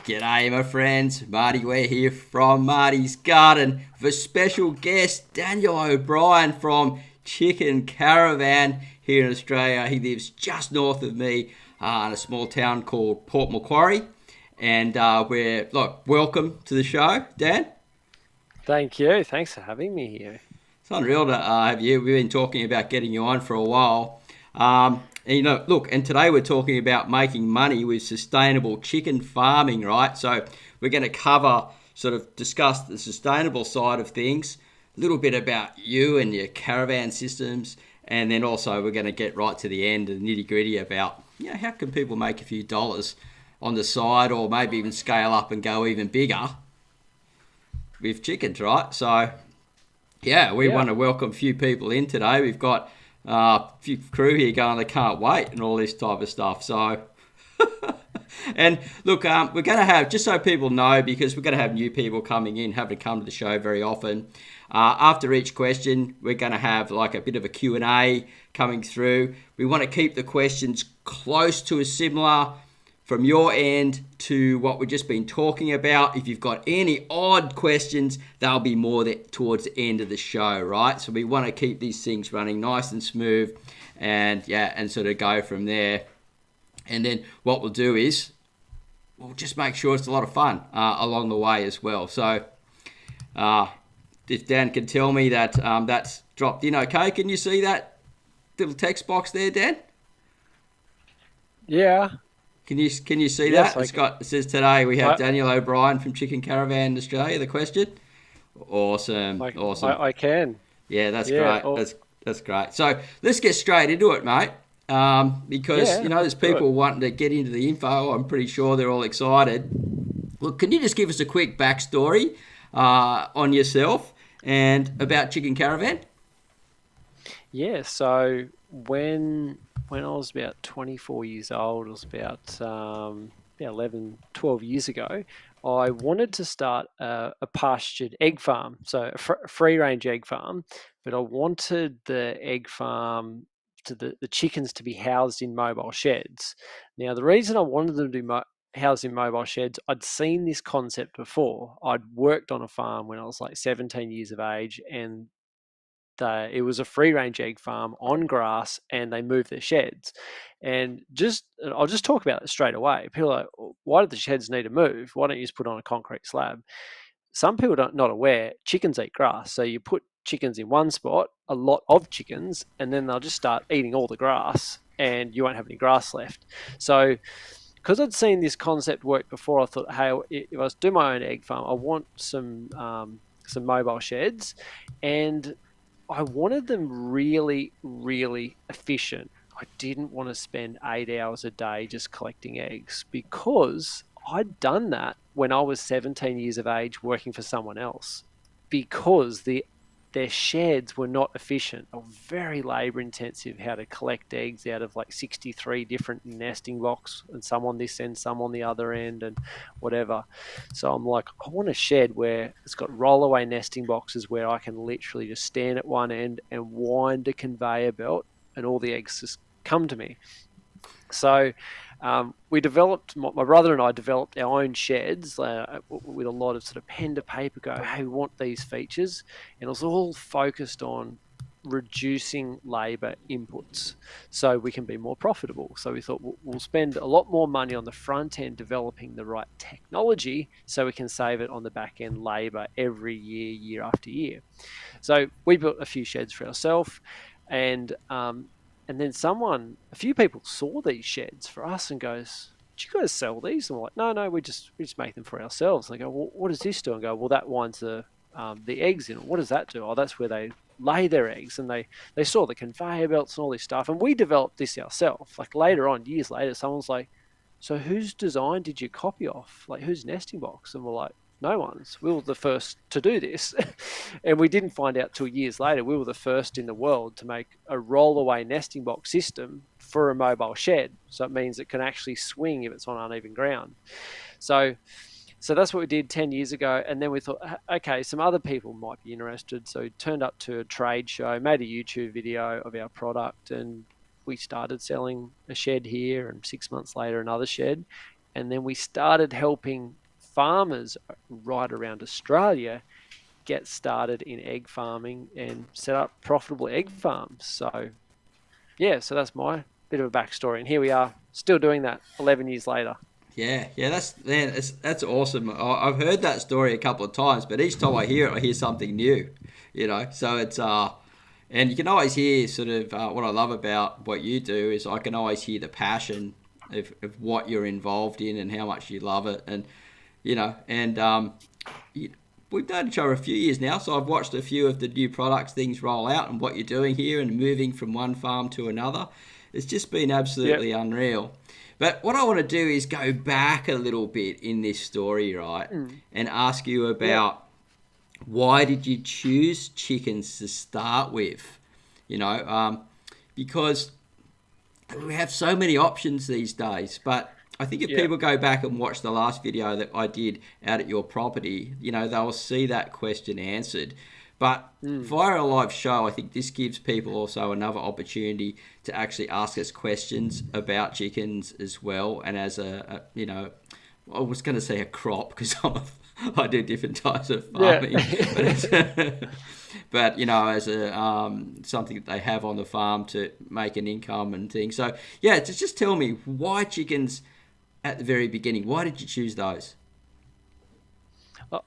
G'day, my friends. Marty, we're here from Marty's Garden with a special guest, Daniel OBrien from Chicken Caravan here in Australia. He lives just north of me in a small town called Port Macquarie. And welcome to the show, Dan. Thank you. Thanks for having me here. It's unreal to have you. We've been talking about getting you on for a while. And today we're talking about making money with sustainable chicken farming, right? So we're going to discuss the sustainable side of things, a little bit about you and your caravan systems, and then also we're going to get right to the end and nitty gritty about, how can people make a few dollars on the side or maybe even scale up and go even bigger with chickens, right? So, we want to welcome a few people in today. We've got a few crew here going, they can't wait and all this type of stuff. So, and look, we're going to have, just so people know, because we're going to have new people coming in, haven't come to the show very often. After each question, we're going to have like a bit of a Q&A coming through. We want to keep the questions close to a similar from your end to what we've just been talking about. If you've got any odd questions, they'll be more towards the end of the show, right? So we want to keep these things running nice and smooth and sort of go from there. And then what we'll do is we'll just make sure it's a lot of fun along the way as well. So if Dan can tell me that that's dropped in okay, can you see that little text box there, Dan? Yeah. Can you see Yes, that? It says today we have Daniel OBrien from Chicken Caravan Australia. The question. Awesome. I can. Yeah, that's great. That's great. So let's get straight into it, mate. Because there's people wanting to get into the info. I'm pretty sure they're all excited. Look, can you just give us a quick backstory on yourself and about Chicken Caravan? Yeah. So when I was about 24 years old, it was about 11, 12 years ago, I wanted to start a pastured egg farm, so a free-range egg farm, but I wanted the egg farm to the chickens to be housed in mobile sheds. Now, the reason I wanted them to be housed in mobile sheds, I'd seen this concept before. I'd worked on a farm when I was like 17 years of age, and it was a free-range egg farm on grass, and they moved their sheds. And I'll just talk about it straight away. People are like, why do the sheds need to move? Why don't you just put on a concrete slab? Some people not aware, chickens eat grass. So you put chickens in one spot, a lot of chickens, and then they'll just start eating all the grass, and you won't have any grass left. So because I'd seen this concept work before, I thought, hey, if I was do my own egg farm, I want some mobile sheds, and I wanted them really, really efficient. I didn't want to spend 8 hours a day just collecting eggs, because I'd done that when I was 17 years of age working for someone else, because their sheds were not efficient or very labor intensive, how to collect eggs out of like 63 different nesting boxes, and some on this end, some on the other end, and whatever. So I'm like, I want a shed where it's got rollaway nesting boxes where I can literally just stand at one end and wind a conveyor belt and all the eggs just come to me. So my brother and I developed our own sheds with a lot of sort of pen to paper, go, hey, we want these features. And it was all focused on reducing labor inputs so we can be more profitable. So we thought we'll spend a lot more money on the front end developing the right technology so we can save it on the back end labor every year after year. So we built a few sheds for ourselves, and then a few people saw these sheds for us and goes, "Do you guys sell these?" And we're like, "No, we just make them for ourselves." And they go, "Well, what does this do?" And go, "Well, that winds the eggs in." What does that do? Oh, that's where they lay their eggs. And they saw the conveyor belts and all this stuff. And we developed this ourselves. Like later on, years later, someone's like, "So whose design did you copy off? Like whose nesting box?" And we're like, no one's. We were the first to do this. And we didn't find out till years later, we were the first in the world to make a rollaway nesting box system for a mobile shed. So it means it can actually swing if it's on uneven ground. So that's what we did 10 years ago. And then we thought, okay, some other people might be interested. So we turned up to a trade show, made a YouTube video of our product, and we started selling a shed here, and 6 months later, another shed. And then we started helping farmers right around Australia get started in egg farming and set up profitable egg farms. So, yeah, so that's my bit of a backstory. And here we are, still doing that 11 years later. Yeah, yeah, that's awesome. I've heard that story a couple of times, but each time I hear it, I hear something new. So it's and you can always hear sort of what I love about what you do is I can always hear the passion of what you're involved in and how much you love it, and you, we've known each other a few years now, so I've watched a few of the new products things roll out and what you're doing here and moving from one farm to another. It's just been Yep. absolutely unreal. But what I want to do is go back a little bit in this story, right, Mm. and ask you Yep. about why did you choose chickens to start with? Because we have so many options these days. But I think if Yep. people go back and watch the last video that I did out at your property, they'll see that question answered. But Mm. via a live show, I think this gives people also another opportunity to actually ask us questions about chickens as well. And as I was going to say a crop because I do different types of Yeah. farming, but as a something that they have on the farm to make an income and things. So yeah, just tell me why chickens at the very beginning. Why did you choose those?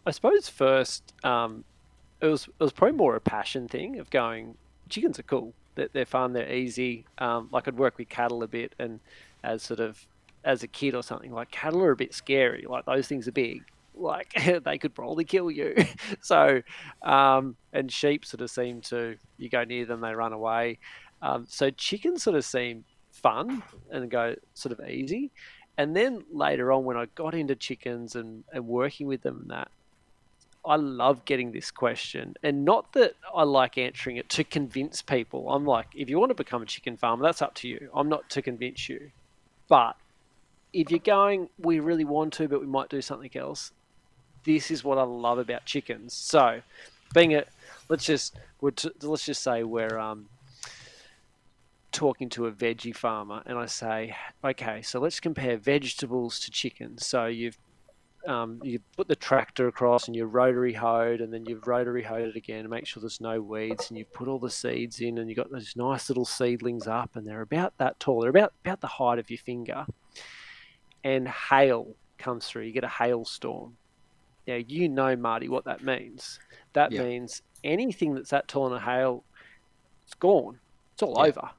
I suppose first, it was probably more a passion thing of going. Chickens are cool. They're fun. They're easy. Like I'd work with cattle a bit, and as a kid or something, like cattle are a bit scary. Like those things are big. Like they could probably kill you. So, and sheep sort of seem to you go near them, they run away. So chickens sort of seem fun and go sort of easy. And then later on, when I got into chickens and working with them, and that I love getting this question, and not that I like answering it to convince people. I'm like, if you want to become a chicken farmer, that's up to you. I'm not to convince you. But if you're going, we really want to, but we might do something else. This is what I love about chickens. So, being a, let's just say we're talking to a veggie farmer, and I say, okay, so let's compare vegetables to chickens. So you put the tractor across and you've rotary hoed, and then you've rotary hoed it again to make sure there's no weeds, and you've put all the seeds in, and you've got those nice little seedlings up, and they're about that tall. They're about the height of your finger. And hail comes through. You get a hailstorm. Now, Marty, what that means. That Yeah, means anything that's that tall in a hail, it's gone. It's all yeah, over.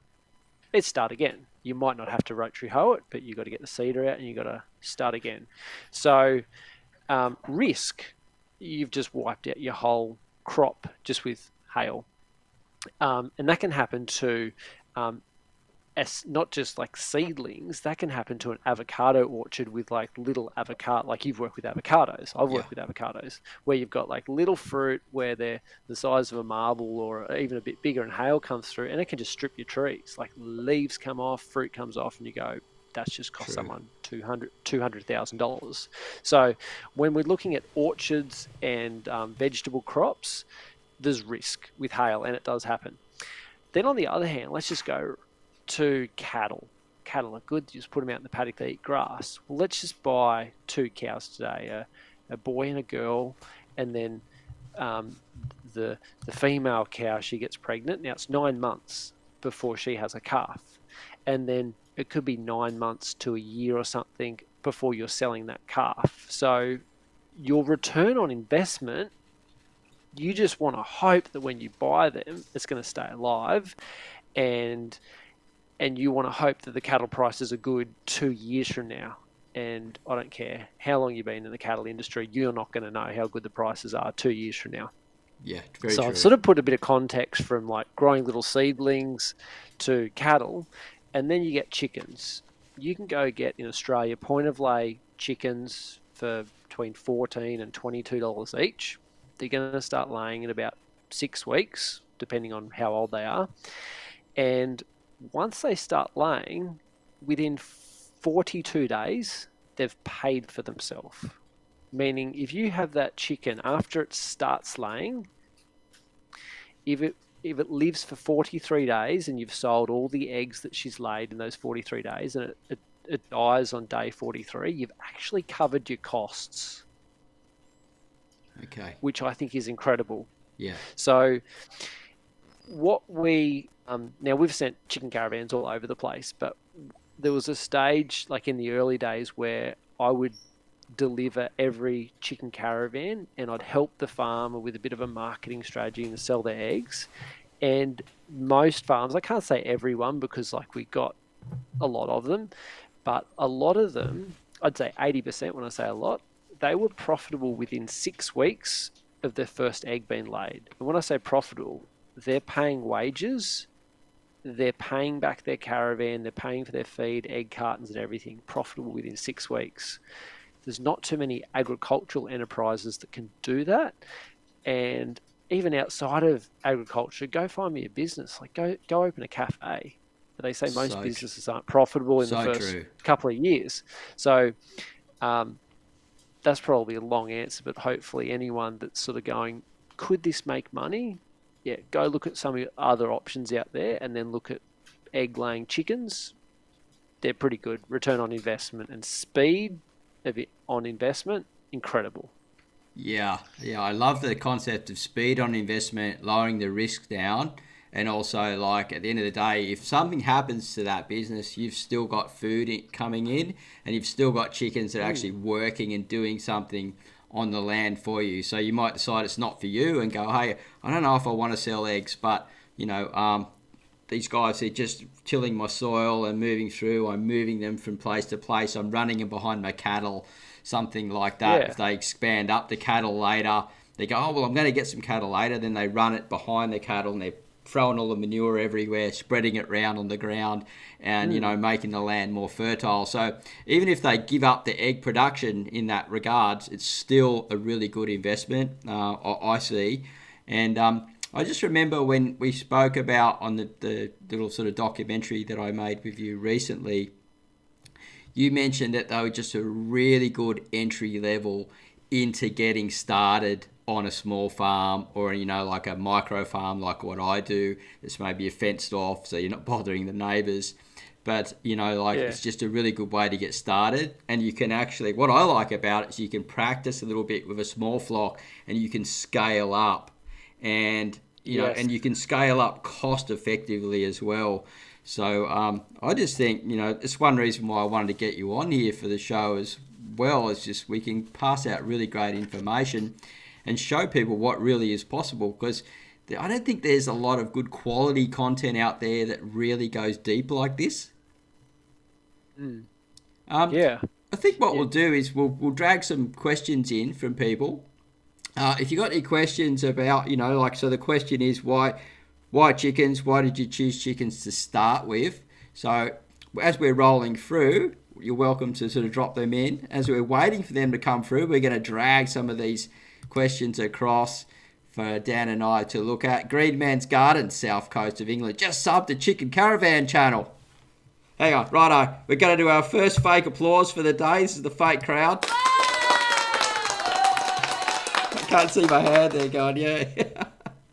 It's start again. You might not have to rotary hoe it, but you've got to get the seeder out and you've got to start again. So risk, you've just wiped out your whole crop just with hail. And that can happen to as not just like seedlings, that can happen to an avocado orchard with like little avocado, like you've worked with avocados. I've yeah. worked with avocados where you've got like little fruit where they're the size of a marble or even a bit bigger, and hail comes through and it can just strip your trees. Like leaves come off, fruit comes off, and you go, that's just cost True. someone $200,000. So when we're looking at orchards and vegetable crops, there's risk with hail, and it does happen. Then on the other hand, let's just go to cattle. Cattle are good. You just put them out in the paddock, they eat grass. Well, let's just buy two cows today, a boy and a girl, and then um, the female cow, she gets pregnant. Now it's 9 months before she has a calf, and then it could be 9 months to a year or something before you're selling that calf. So your return on investment, you just want to hope that when you buy them, it's going to stay alive, and you want to hope that the cattle prices are good 2 years from now. And I don't care how long you've been in the cattle industry, you're not going to know how good the prices are 2 years from now. Yeah, very So I've true. sort of put a bit of context from like growing little seedlings to cattle, and then you get chickens. You can go get in Australia point of lay chickens for between $14 and $22 each. They're going to start laying in about 6 weeks, depending on how old they are. And once they start laying, within 42 days, they've paid for themselves. Meaning, if you have that chicken after it starts laying, if it lives for 43 days and you've sold all the eggs that she's laid in those 43 days, and it dies on day 43, you've actually covered your costs. Okay. Which I think is incredible. Yeah. So what now we've sent chicken caravans all over the place, but there was a stage like in the early days where I would deliver every chicken caravan and I'd help the farmer with a bit of a marketing strategy and sell their eggs. And most farms, I can't say everyone because like we got a lot of them, but a lot of them, I'd say 80% when I say a lot, they were profitable within 6 weeks of their first egg being laid. And when I say profitable, they're paying wages, they're paying back their caravan, they're paying for their feed, egg cartons and everything, profitable within 6 weeks. There's not too many agricultural enterprises that can do that. And even outside of agriculture, go find me a business. Like go open a cafe. But they say most businesses aren't profitable in the first couple of years. So that's probably a long answer, but hopefully anyone that's sort of going, could this make money? Yeah, go look at some of the other options out there and then look at egg laying chickens. They're pretty good. Return on investment and speed of it on investment, incredible. Yeah, I love the concept of speed on investment, lowering the risk down, and also like at the end of the day, if something happens to that business, you've still got food coming in, and you've still got chickens that are actually working and doing something on the land for you. So you might decide it's not for you and go, hey, I don't know if I want to sell eggs, but these guys are just tilling my soil and moving through. I'm moving them from place to place. I'm running them behind my cattle, something like that. Yeah. If they expand up the cattle later, they go, oh, well, I'm going to get some cattle later. Then they run it behind the cattle and they're throwing all the manure everywhere, spreading it around on the ground and, making the land more fertile. So even if they give up the egg production in that regards, it's still a really good investment, I see. And I just remember when we spoke about on the little sort of documentary that I made with you recently, you mentioned that they were just a really good entry level into getting started on a small farm or, like a micro farm like what I do. It's maybe a fenced off so you're not bothering the neighbours. But, It's just a really good way to get started. And you can actually, what I like about it is you can practice a little bit with a small flock and you can scale up. And and you can scale up cost effectively as well. So I just think it's one reason why I wanted to get you on here for the show as well. Is just we can pass out really great information and show people what really is possible. Because I don't think there's a lot of good quality content out there that really goes deep like this. I think what we'll do is we'll drag some questions in from people. If you got any questions about, so the question is why chickens? Why did you choose chickens to start with? So as we're rolling through, you're welcome to sort of drop them in. As we're waiting for them to come through, we're going to drag some of these questions across for Dan and I to look at. Greenman's Garden, south coast of England, just subbed the Chicken Caravan channel. Hang on, righto. We're going to do our first fake applause for the day. This is the fake crowd. Can't see my hand there going, yeah.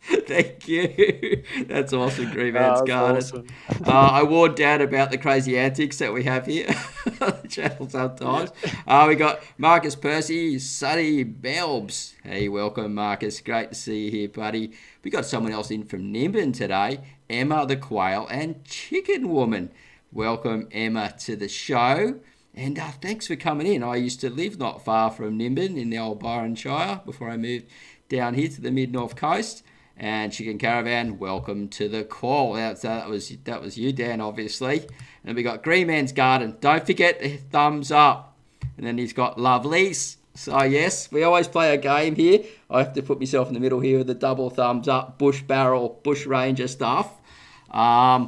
Thank you. That's awesome, Greenman's Garden. Awesome. I warned Dan about the crazy antics that we have here on the channel sometimes. We got Marcus Percy, Sonny Belbs. Hey, welcome, Marcus. Great to see you here, buddy. We got someone else in from Nimbin today, Emma the Quail and Chicken Woman. Welcome, Emma, to the show. And thanks for coming in. I used to live not far from Nimbin in the old Byron Shire before I moved down here to the mid-north coast. And Chicken Caravan, welcome to the call. That was you, Dan, obviously. And we got Greenman's Garden. Don't forget the thumbs up. And then he's got Lovelies. So yes, we always play a game here. I have to put myself in the middle here with the double thumbs up, bush barrel, bush ranger stuff.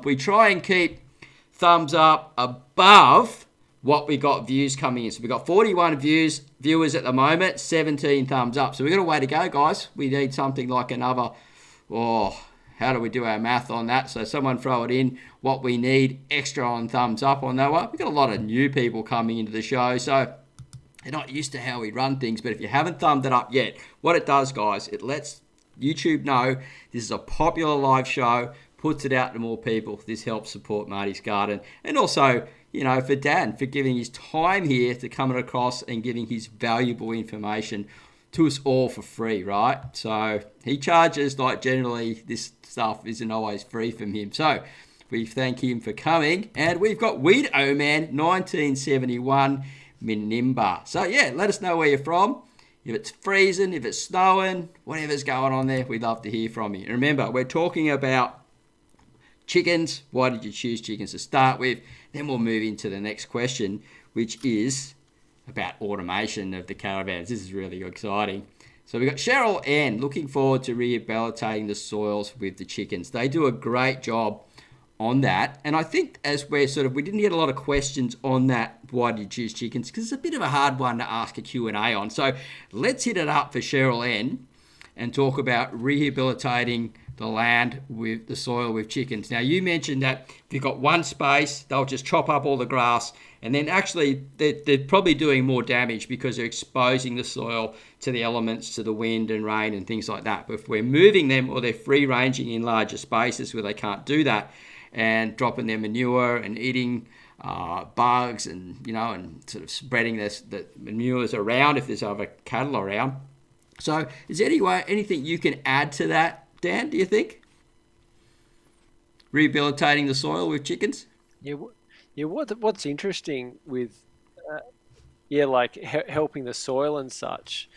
We try and keep thumbs up above what we got views coming in. So we got 41 viewers at the moment, 17 thumbs up. So we got a way to go, guys. We need something like another, how do we do our math on that? So someone throw it in, what we need extra on thumbs up on that one. We've got a lot of new people coming into the show, so they're not used to how we run things. But if you haven't thumbed it up yet, what it does, guys, it lets YouTube know this is a popular live show, puts it out to more people. This helps support Marty's Garden. And also, for Dan for giving his time here to coming across and giving his valuable information to us all for free, right? So he charges, like generally this stuff isn't always free from him. So we thank him for coming. And we've got Weed O Man 1971 Minimba. So yeah, let us know where you're from. If it's freezing, if it's snowing, whatever's going on there, we'd love to hear from you. And remember, we're talking about chickens. Why did you choose chickens to start with? Then we'll move into the next question, which is about automation of the caravans. This is really exciting. So we've got Cheryl Ann looking forward to rehabilitating the soils with the chickens. They do a great job on that. And I think as we didn't get a lot of questions on that, why did you choose chickens? Because it's a bit of a hard one to ask a Q&A on. So let's hit it up for Cheryl Ann and talk about rehabilitating the land with the soil with chickens. Now, you mentioned that if you've got one space, they'll just chop up all the grass, and then actually they're probably doing more damage because they're exposing the soil to the elements, to the wind and rain and things like that. But if we're moving them or they're free ranging in larger spaces where they can't do that and dropping their manure and eating bugs and, and sort of spreading the manures around if there's other cattle around. So is there anything you can add to that, Dan, do you think? Rehabilitating the soil with chickens? Yeah. What's interesting with, helping the soil and such.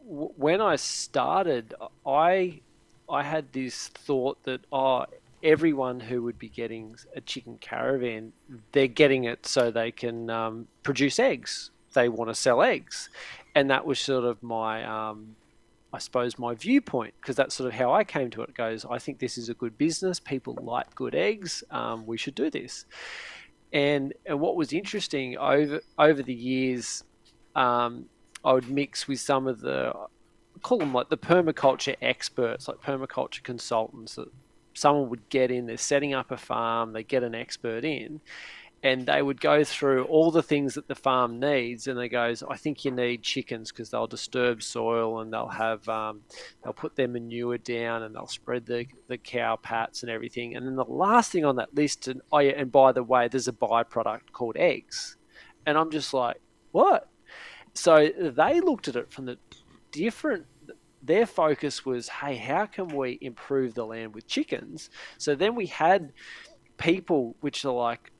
When I started, I had this thought that everyone who would be getting a chicken caravan, they're getting it so they can produce eggs. They want to sell eggs, and that was sort of my I suppose my viewpoint, because that's sort of how I came to it. It goes, I think this is a good business. People like good eggs. We should do this. And what was interesting over the years, I would mix with some of call them like the permaculture experts, like permaculture consultants. That someone would get in, they're setting up a farm, they get an expert in, and they would go through all the things that the farm needs, and they goes, I think you need chickens because they'll disturb soil, and they'll have they'll put their manure down, and they'll spread the cow pats and everything. And then the last thing on that list, and by the way, there's a byproduct called eggs, and I'm just like, what? So they looked at it from the different. Their focus was, hey, how can we improve the land with chickens? So then we had people which are like,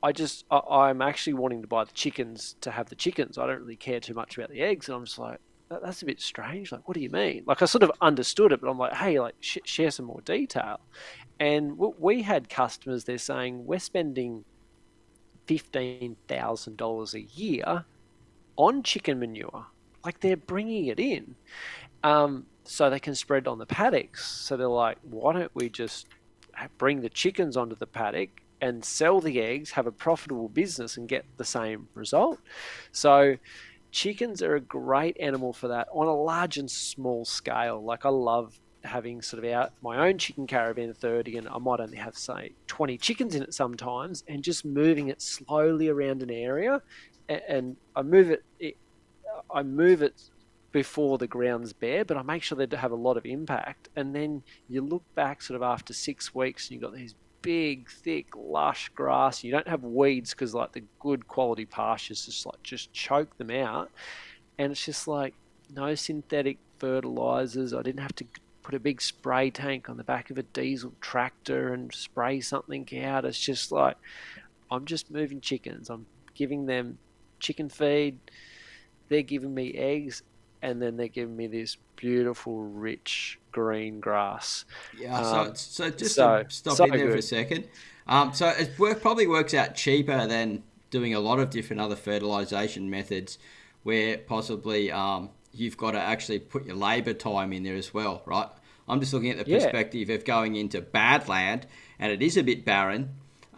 I'm actually wanting to buy the chickens to have the chickens. I don't really care too much about the eggs. And I'm just like, that's a bit strange. Like, what do you mean? Like, I sort of understood it, but I'm like, hey, like, share some more detail. And we had customers, they're saying, we're spending $15,000 a year on chicken manure. Like, they're bringing it in so they can spread on the paddocks. So they're like, why don't we just bring the chickens onto the paddock and sell the eggs, have a profitable business and get the same result? So chickens are a great animal for that on a large and small scale. Like, I love having sort of my own chicken caravan 30, and I might only have, say, 20 chickens in it sometimes, and just moving it slowly around an area, and I move it before the ground's bare, but I make sure they have a lot of impact. And then you look back sort of after 6 weeks, and you've got these big, thick, lush grass. You don't have weeds because like the good quality pastures just choke them out. And it's just like no synthetic fertilizers. I didn't have to put a big spray tank on the back of a diesel tractor and spray something out. It's just like, I'm just moving chickens. I'm giving them chicken feed. They're giving me eggs, and then they're giving me this beautiful, rich green grass. Yeah, so just to stop in there for a second. So it probably works out cheaper than doing a lot of different other fertilization methods where possibly you've got to actually put your labour time in there as well, right? I'm just looking at the perspective of going into bad land, and it is a bit barren,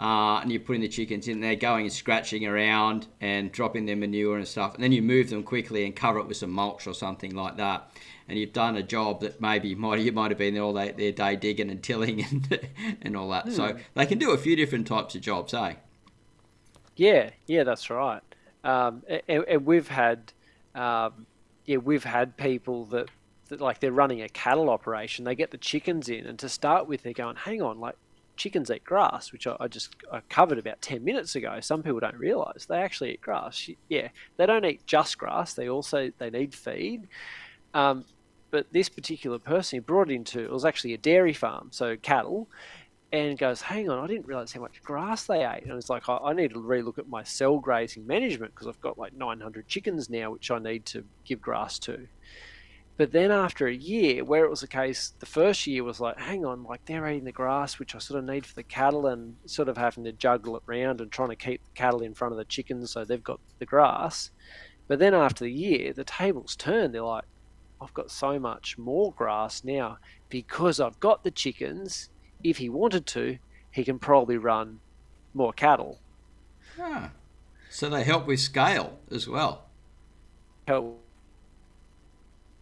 and you're putting the chickens in there, going and scratching around and dropping their manure and stuff, and then you move them quickly and cover it with some mulch or something like that, and you've done a job that maybe you might have been there all their day digging and tilling and all that. So they can do a few different types of jobs, eh? Yeah, that's right. And we've had people that like they're running a cattle operation. They get the chickens in, and to start with, they're going, hang on, like chickens eat grass, which I covered about 10 minutes ago. Some people don't realise they actually eat grass. Yeah, they don't eat just grass. They need feed. But this particular person, he brought it into, it was actually a dairy farm, so cattle, and goes, hang on, I didn't realise how much grass they ate. And it's like, I need to relook at my cell grazing management because I've got like 900 chickens now, which I need to give grass to. But then after a year, where it was the case, the first year was like, hang on, like they're eating the grass, which I sort of need for the cattle, and sort of having to juggle it around and trying to keep the cattle in front of the chickens so they've got the grass. But then after the year, the tables turn. They're like, I've got so much more grass now because I've got the chickens. If he wanted to, he can probably run more cattle. Ah, so they help with scale as well. Help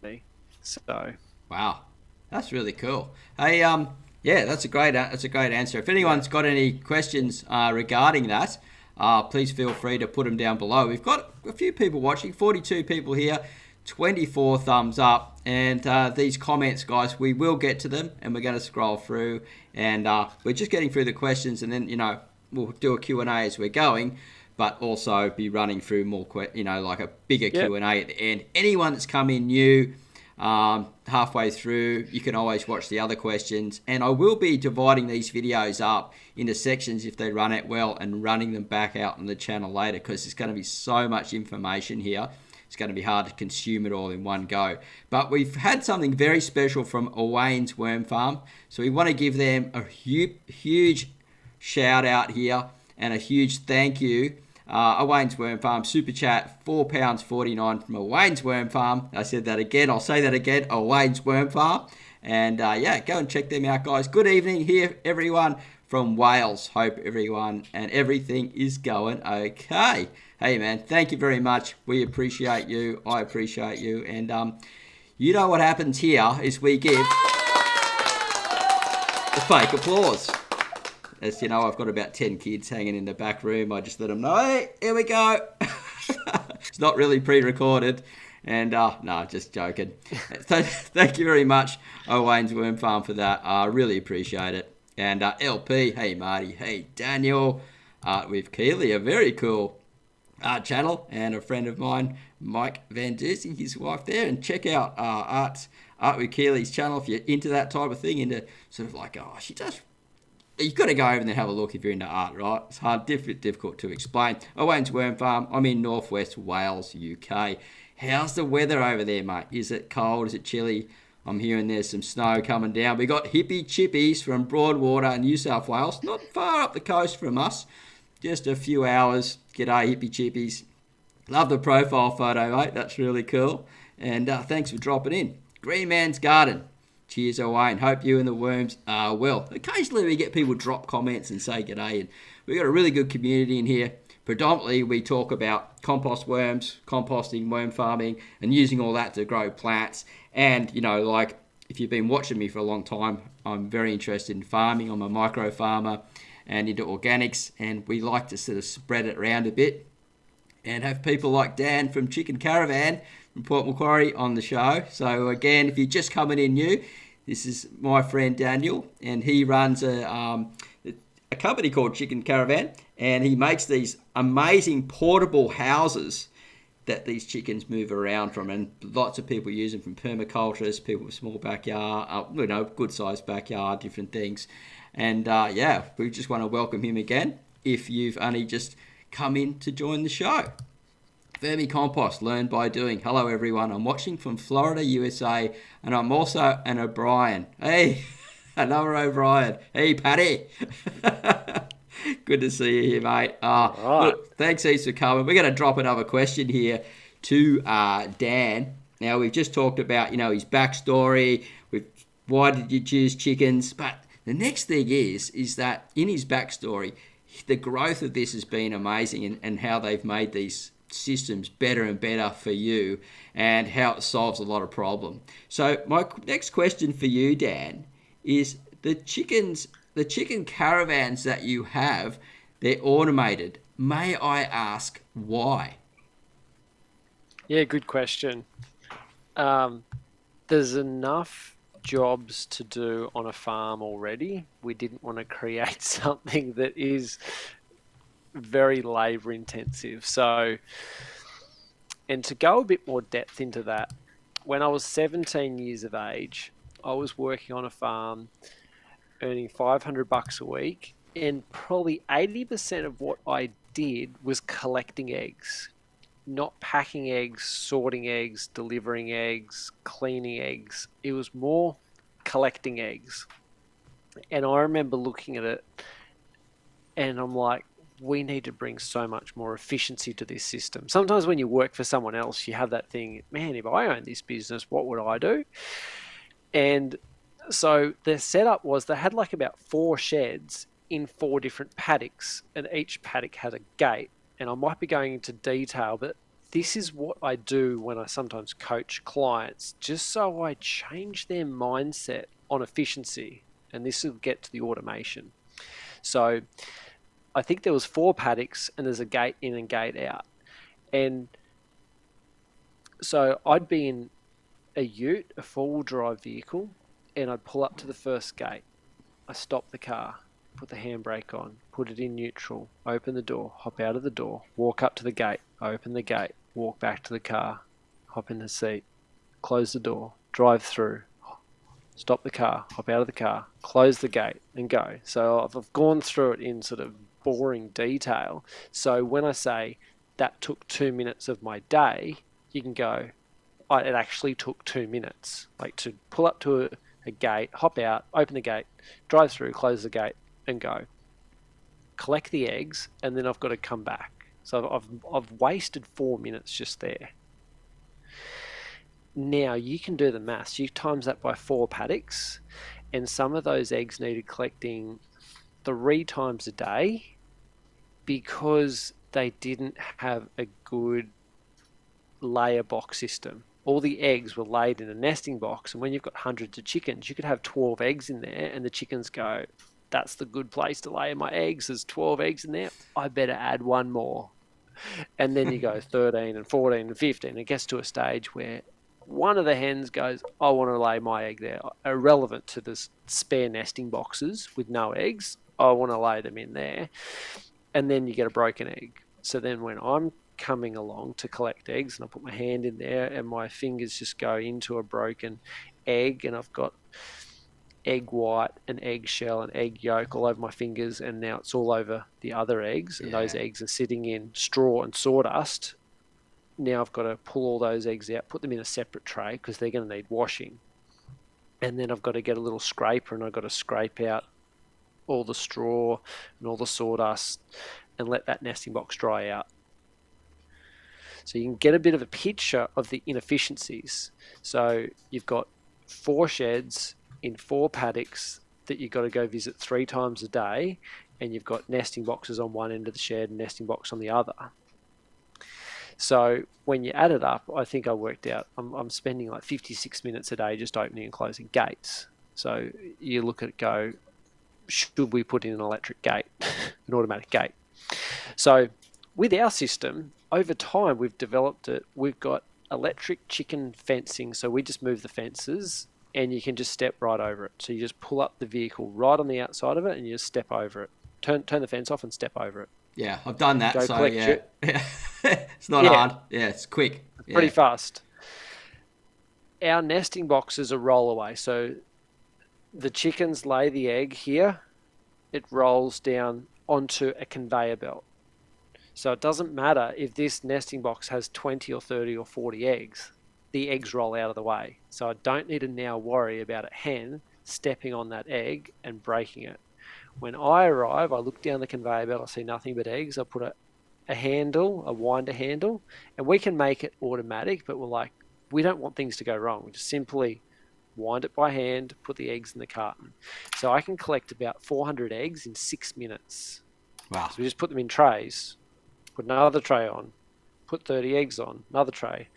me. So Wow, that's really cool. Hey, yeah, that's a great answer. If anyone's got any questions regarding that, please feel free to put them down below. We've got a few people watching, 42 people here, 24 thumbs up, and these comments, guys, we will get to them, and we're going to scroll through, and we're just getting through the questions, and then we'll do a Q&A as we're going, but also be running through more, like a bigger Q&A at the end. Anyone that's come in new. Halfway through, you can always watch the other questions, and I will be dividing these videos up into sections if they run it well and running them back out on the channel later, because there's going to be so much information here. It's going to be hard to consume it all in one go. But we've had something very special from Owain's Worm Farm, so we want to give them a huge shout out here and a huge thank you. Owain's Worm Farm, Super Chat, £4.49 from Owain's Worm Farm. I said that again. I'll say that again, Owain's Worm Farm. And yeah, go and check them out, guys. Good evening here, everyone from Wales. Hope everyone and everything is going okay. Hey, man, thank you very much. We appreciate you. I appreciate you. And you know what happens here is we give the fake applause. As you know, I've got about 10 kids hanging in the back room. I just let them know, hey, here we go. It's not really pre-recorded. And, no, just joking. So, thank you very much, Owain's Worm Farm, for that. I really appreciate it. And LP, hey, Marty, hey, Daniel, with Keely, a very cool channel. And a friend of mine, Mike Van Dusen, his wife there. And check out Art with Keely's channel if you're into that type of thing, into sort of like, she does... You've got to go over and have a look if you're into art, right? It's hard, difficult to explain. Owain's Worm Farm. I'm in northwest Wales, UK. How's the weather over there, mate? Is it cold? Is it chilly? I'm hearing there's some snow coming down. We got Hippie Chippies from Broadwater, New South Wales. Not far up the coast from us. Just a few hours. G'day, Hippie Chippies. Love the profile photo, mate. That's really cool. And thanks for dropping in. Green Man's Garden. Cheers, Owain. Hope you and the worms are well. Occasionally we get people drop comments and say g'day, and we've got a really good community in here. Predominantly we talk about compost worms, composting, worm farming, and using all that to grow plants. And, like if you've been watching me for a long time, I'm very interested in farming. I'm a micro farmer and into organics, and we like to sort of spread it around a bit and have people like Dan from Chicken Caravan from Port Macquarie on the show. So again, if you're just coming in new, this is my friend Daniel, and he runs a company called Chicken Caravan, and he makes these amazing portable houses that these chickens move around from, and lots of people use them, from permaculturists, people with small backyard, good sized backyard, different things. And yeah, we just want to welcome him again if you've only just come in to join the show. Vermicompost, learn by doing. Hello everyone, I'm watching from Florida, USA, and I'm also an O'Brien. Hey, another O'Brien. Hey, Paddy. Good to see you here, mate. Look, thanks heaps for coming. We're going to drop another question here to Dan. Now, we've just talked about, his backstory, why did you choose chickens, but the next thing is that in his backstory, the growth of this has been amazing, and how they've made these systems better and better for you, and how it solves a lot of problem. So my next question for you, Dan, is the chicken caravans that you have, they're automated. May I ask why? Yeah, good question. There's enough jobs to do on a farm already. We didn't want to create something that is very labor intensive. So, and to go a bit more depth into that, when I was 17 years of age, I was working on a farm earning $500 a week, and probably 80% of what I did was collecting eggs, not packing eggs, sorting eggs, delivering eggs, cleaning eggs. It was more collecting eggs. And I remember looking at it and I'm like, we need to bring so much more efficiency to this system. Sometimes when you work for someone else, you have that thing, man, if I owned this business, what would I do? And so their setup was they had like about 4 sheds in 4 different paddocks, and each paddock had a gate. And I might be going into detail, but this is what I do when I sometimes coach clients, just so I change their mindset on efficiency. And this will get to the automation. So I think there was 4 paddocks and there's a gate in and gate out. And so I'd be in a ute, a 4-wheel drive vehicle, and I'd pull up to the first gate. I stop the car, put the handbrake on, put it in neutral, open the door, hop out of the door, walk up to the gate, open the gate, walk back to the car, hop in the seat, close the door, drive through, stop the car, hop out of the car, close the gate, and go. So I've gone through it in sort of boring detail. So when I say that took 2 minutes of my day, you can go, oh, it actually took 2 minutes. Like to pull up to a gate, hop out, open the gate, drive through, close the gate, and go. Collect the eggs, and then I've got to come back. So I've wasted 4 minutes just there. Now you can do the maths. You times that by 4 paddocks, and some of those eggs needed collecting 3 times a day because they didn't have a good layer box system. All the eggs were laid in a nesting box, and when you've got hundreds of chickens, you could have 12 eggs in there, and the chickens go, that's the good place to lay my eggs. There's 12 eggs in there. I better add 1 more. And then you go 13 and 14 and 15. It gets to a stage where one of the hens goes, I want to lay my egg there. Irrelevant to the spare nesting boxes with no eggs, I want to lay them in there. And then you get a broken egg. So then when I'm coming along to collect eggs and I put my hand in there and my fingers just go into a broken egg, and I've got egg white and egg shell and egg yolk all over my fingers, and now it's all over the other eggs, and those eggs are sitting in straw and sawdust. Now I've got to pull all those eggs out, put them in a separate tray because they're going to need washing, and then I've got to get a little scraper and I've got to scrape out all the straw and all the sawdust and let that nesting box dry out. So you can get a bit of a picture of the inefficiencies. So you've got 4 sheds in 4 paddocks that you've got to go visit 3 times a day, and you've got nesting boxes on one end of the shed and nesting box on the other. So when you add it up, I think I worked out I'm spending like 56 minutes a day just opening and closing gates. So you look at it, go, should we put in an electric gate, an automatic gate? So with our system, over time we've developed it. We've got electric chicken fencing, so we just move the fences and you can just step right over it. So you just pull up the vehicle right on the outside of it and you just step over it. Turn the fence off and step over it. Yeah, I've done that. Go so yeah, it's not hard. Yeah, it's quick. It's pretty fast. Our nesting boxes are roll away. So the chickens lay the egg here. It rolls down onto a conveyor belt. So it doesn't matter if this nesting box has 20 or 30 or 40 eggs. The eggs roll out of the way. So I don't need to now worry about a hen stepping on that egg and breaking it. When I arrive, I look down the conveyor belt, I see nothing but eggs. I put a handle, a winder handle, and we can make it automatic, but we don't want things to go wrong. We just simply wind it by hand, put the eggs in the carton. So I can collect about 400 eggs in 6 minutes. Wow. So we just put them in trays, put another tray on, put 30 eggs on, another tray,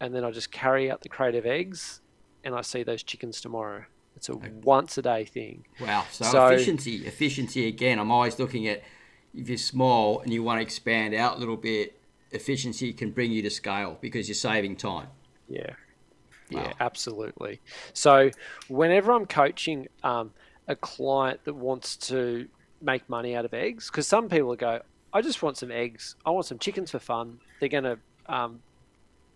and then I just carry out the crate of eggs, and I see those chickens tomorrow. It's a once a day thing. Wow. So efficiency again. I'm always looking at, if you're small and you want to expand out a little bit, efficiency can bring you to scale because you're saving time. Yeah. Yeah, Wow. absolutely. So whenever I'm coaching a client that wants to make money out of eggs, because some people go, I just want some eggs. I want some chickens for fun. They're going to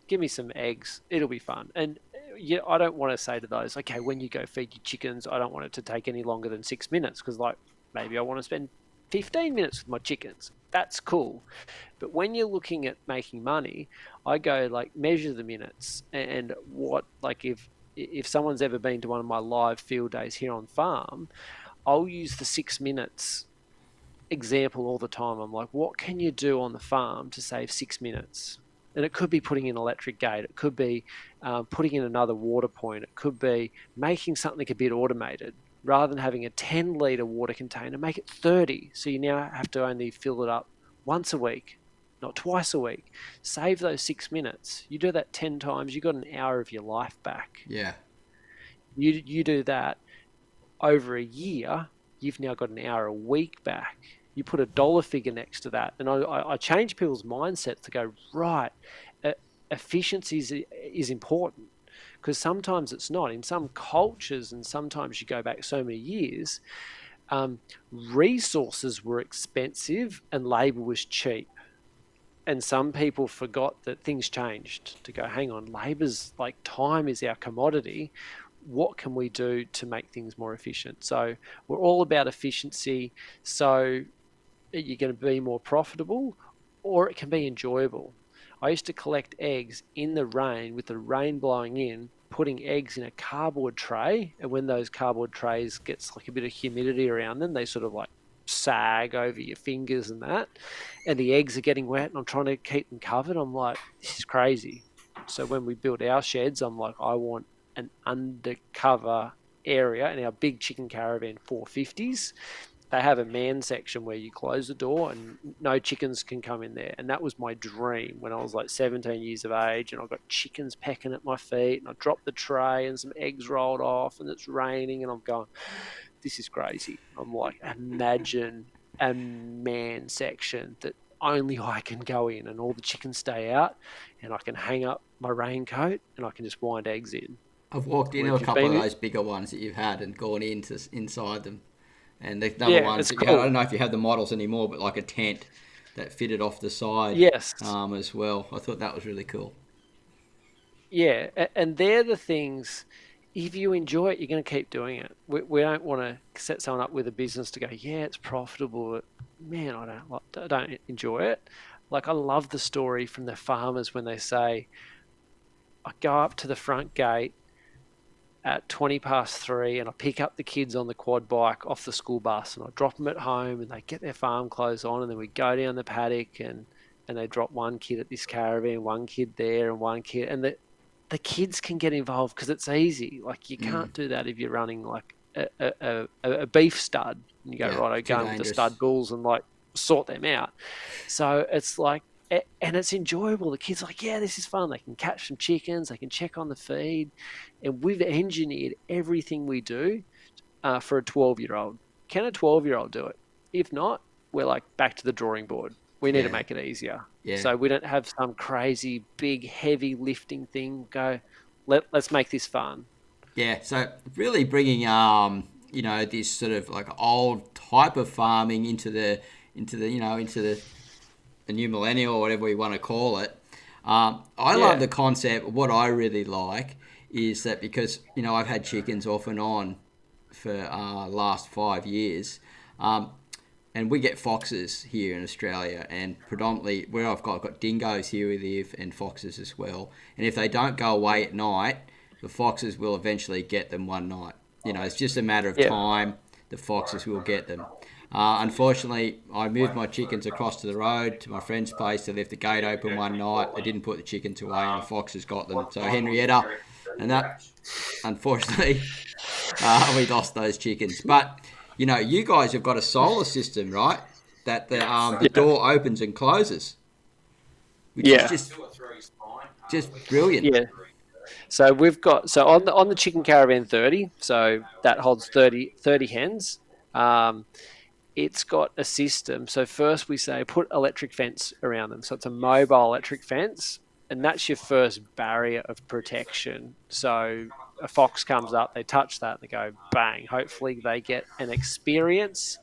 give me some eggs. It'll be fun. And yeah, I don't want to say to those, okay, when you go feed your chickens, I don't want it to take any longer than 6 minutes because, like, maybe I want to spend 15 minutes with my chickens. That's cool. But when you're looking at making money, I go like measure the minutes and what like if someone's ever been to one of my live field days here on farm, I'll use the 6 minutes example all the time. I'm like, what can you do on the farm to save 6 minutes? And it could be putting in an electric gate. It could be putting in another water point. It could be making something a bit automated. Rather than having a 10-litre water container, make it 30. So you now have to only fill it up once a week, not twice a week. Save those 6 minutes. You do that 10 times, you got an hour of your life back. Yeah. You do that over a year, you've now got an hour a week back. You put a dollar figure next to that. And I change people's mindsets to go, right, efficiency is important because sometimes it's not. In some cultures, and sometimes you go back so many years, resources were expensive and labor was cheap. And some people forgot that things changed to go, hang on, labor's like time is our commodity. What can we do to make things more efficient? So we're all about efficiency. So you're going to be more profitable or it can be enjoyable. I used to collect eggs in the rain with the rain blowing in, putting eggs in a cardboard tray. And when those cardboard trays gets like a bit of humidity around them, they sort of like sag over your fingers and that. And the eggs are getting wet and I'm trying to keep them covered. I'm like, this is crazy. So when we build our sheds, I'm like, I want an undercover area in our big Chicken Caravan 450s. They have a man section where you close the door and no chickens can come in there. And that was my dream when I was like 17 years of age and I got chickens pecking at my feet and I dropped the tray and some eggs rolled off and it's raining and I'm going, this is crazy. I'm like, imagine a man section that only I can go in and all the chickens stay out and I can hang up my raincoat and I can just wind eggs in. I've walked Or into if a you've couple of been, those bigger ones that you've had and gone into inside them. And the number yeah, ones it's that you had, I don't cool. know if you have the models anymore, but like a tent that fitted off the side Yes. as well. I thought that was really cool. Yeah. And they're the things, if you enjoy it, you're going to keep doing it. We don't want to set someone up with a business to go, yeah, it's profitable. But man, I don't enjoy it. Like, I love the story from the farmers when they say, I go up to the front gate at 20 past 3 and I pick up the kids on the quad bike off the school bus and I drop them at home and they get their farm clothes on and then we go down the paddock and they drop one kid at this caravan, one kid there and one kid. And the kids can get involved because it's easy. Like you Mm. can't do that if you're running like a beef stud and you go, Yeah, right, I too go in with the dangerous. stud bulls and like sort them out. So it's like, and it's enjoyable. The kids are like, yeah, this is fun. They can catch some chickens. They can check on the feed. And we've engineered everything we do for a 12-year-old. Can a 12-year-old do it? If not, we're like back to the drawing board. We need to Yeah, make it easier. yeah, So we don't have some crazy, big, heavy lifting thing. Go, let's make this fun. yeah. So really bringing this sort of like old type of farming into the new millennial or whatever we want to call it. I love Yeah, the concept. What I really like is that because I've had chickens off and on for last 5 years, and we get foxes here in Australia, and predominantly where I've got dingoes here we live, and foxes as well. And if they don't go away at night, the foxes will eventually get them one night. It's just a matter of yeah, time. The foxes will get them. Unfortunately, I moved my chickens across to the road to my friend's place. They left the gate open one night. They didn't put the chickens away, and the foxes got them. So Henrietta, and that, unfortunately, we lost those chickens. But you guys have got a solar system, right? That the yeah, door opens and closes, which is yeah, just brilliant. yeah. So we've got on the Chicken Caravan 30. So that holds 30 hens. Um, it's got a system. So first we say put electric fence around them. So it's a mobile electric fence. and that's your first barrier of protection. So a fox comes up, they touch that, they go bang. Hopefully they get an experience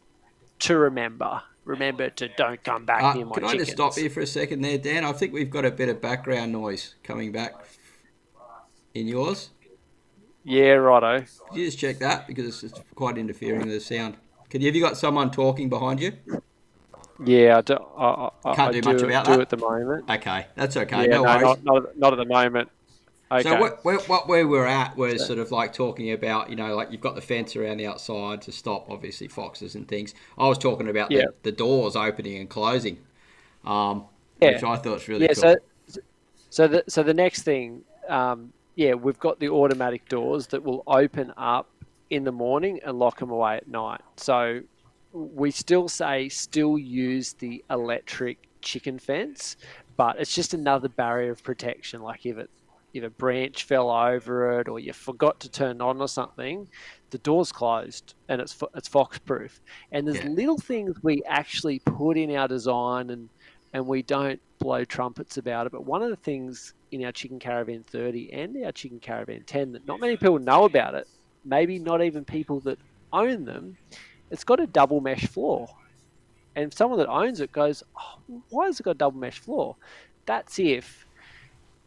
to remember to don't come back near my Can I just stop chickens. you for a second there, Dan? I think we've got a bit of background noise coming back in yours. Yeah, righto. Could you just check that because it's quite interfering with the sound? Have you got someone talking behind you? Yeah, Can't I do much about do at that. the moment. Okay, that's okay. Yeah, No no, worries. not at the moment. So Okay. what we were at was So, sort of like talking about, like you've got the fence around the outside to stop obviously foxes and things. I was talking about yeah, the doors opening and closing, yeah, which I thought was really yeah. cool. So the next thing, yeah, we've got the automatic doors that will open up in the morning and lock them away at night. So we still use the electric chicken fence, but it's just another barrier of protection. Like if a branch fell over it or you forgot to turn on or something, the door's closed and it's fox proof. And there's Yeah, little things we actually put in our design, and we don't blow trumpets about it. But one of the things in our Chicken Caravan 30 and our Chicken Caravan 10 that not many people know about it, maybe not even people that own them, it's got a double mesh floor. And someone that owns it goes, oh, why has it got a double mesh floor? That's if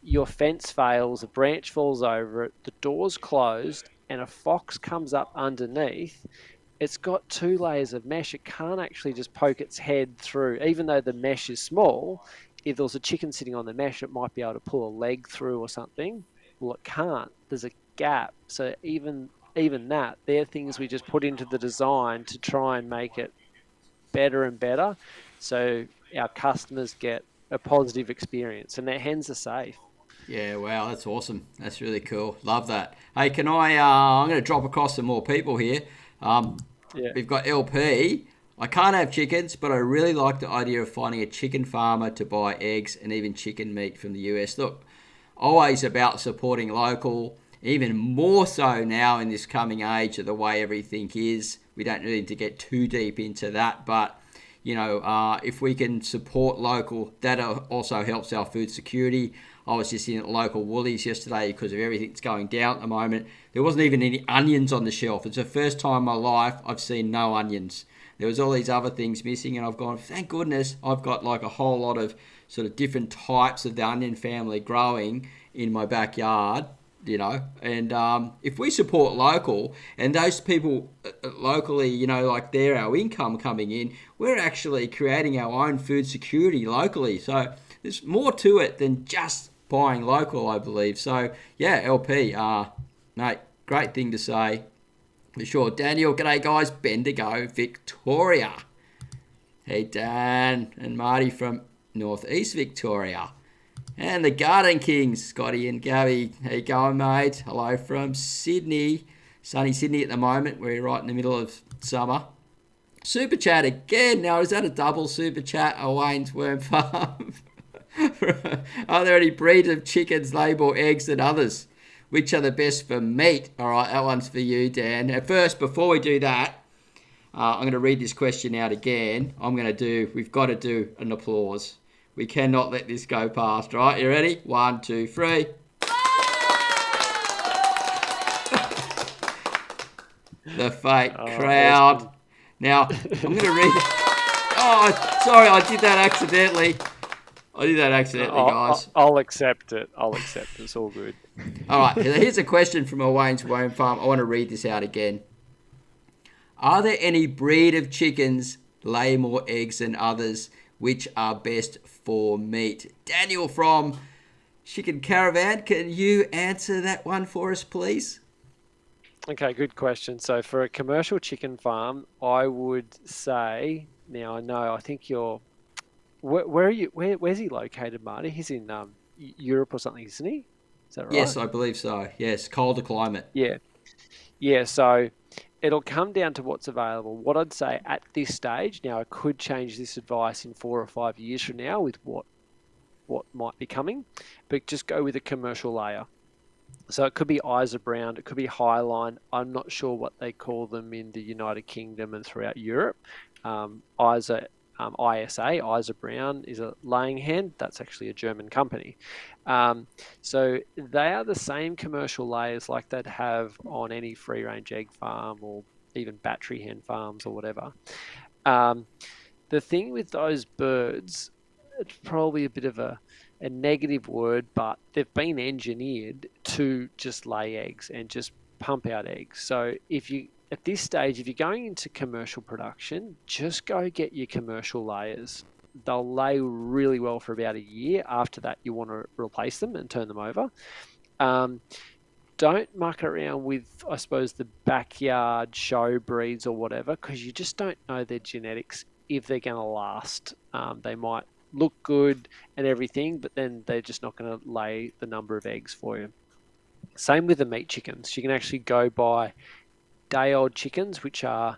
your fence fails, a branch falls over it, the door's closed, and a fox comes up underneath. It's got two layers of mesh. It can't actually just poke its head through, even though the mesh is small. If there was a chicken sitting on the mesh, it might be able to pull a leg through or something. Well, it can't. There's a gap. So even that, they're things we just put into the design to try and make it better and better, so our customers get a positive experience and their hens are safe. yeah. Wow, that's awesome. That's really cool. Love that. Hey, can I? I'm going to drop across some more people here. Um, Yeah. we've got LP. I can't have chickens, but I really like the idea of finding a chicken farmer to buy eggs and even chicken meat from the US. Look, always about supporting local, even more so now in this coming age of the way everything is. We don't really need to get too deep into that, but if we can support local, that also helps our food security. I was just in at local Woolies yesterday because of everything that's going down at the moment. There wasn't even any onions on the shelf. It's the first time in my life I've seen no onions. There was all these other things missing, and I've gone, thank goodness I've got like a whole lot of sort of different types of the onion family growing in my backyard. And if we support local and those people locally, like they're our income coming in, we're actually creating our own food security locally. So there's more to it than just buying local, I believe. So yeah, LP, mate, great thing to say for sure. Daniel, g'day guys, Bendigo, Victoria. Hey Dan and Marty from Northeast Victoria. And the Garden Kings, Scotty and Gabby. How you going, mate? Hello from Sydney. Sunny Sydney at the moment. We're right in the middle of summer. Super chat again. Now, is that a double super chat? A Wayne's Worm Farm. Are there any breeds of chickens lay more eggs than others? Which are the best for meat? All right, that one's for you, Dan. At first, before we do that, I'm going to read this question out again. We've got to do an applause. We cannot let this go past, right? You ready? 1, 2, 3. The fake crowd. Awesome. Now, I'm going to read it. Oh, sorry, I did that accidentally. Guys. I'll accept it. It's all good. All right, here's a question from Wayne's Worm Farm. I want to read this out again. Are there any breed of chickens lay more eggs than others? Which are best for meat? Daniel from Chicken Caravan, can you answer that one for us, please? Okay, good question. So for a commercial chicken farm, I would say, now I know, I think where are you, where's he located, Marty? He's in Europe or something, isn't he? Is that right? Yes, I believe so. Yes, colder climate. Yeah. Yeah, so it'll come down to what's available. What I'd say at this stage, now I could change this advice in 4 or 5 years from now with what might be coming, but just go with a commercial layer. So it could be Isa Brown, it could be Highline. I'm not sure what they call them in the United Kingdom and throughout Europe. Isa ISA Brown is a laying hen. That's actually a German company. So they are the same commercial layers like they'd have on any free-range egg farm or even battery hen farms or whatever. The thing with those birds, it's probably a bit of a negative word, but they've been engineered to just lay eggs and just pump out eggs. So if you at this stage, if you're going into commercial production, just go get your commercial layers. They'll lay really well for about a year. After that, you want to replace them and turn them over. Don't muck around with, I suppose, the backyard show breeds or whatever, because you just don't know their genetics if they're going to last. They might look good and everything, but then they're just not going to lay the number of eggs for you. Same with the meat chickens. You can actually go buy day-old chickens, which are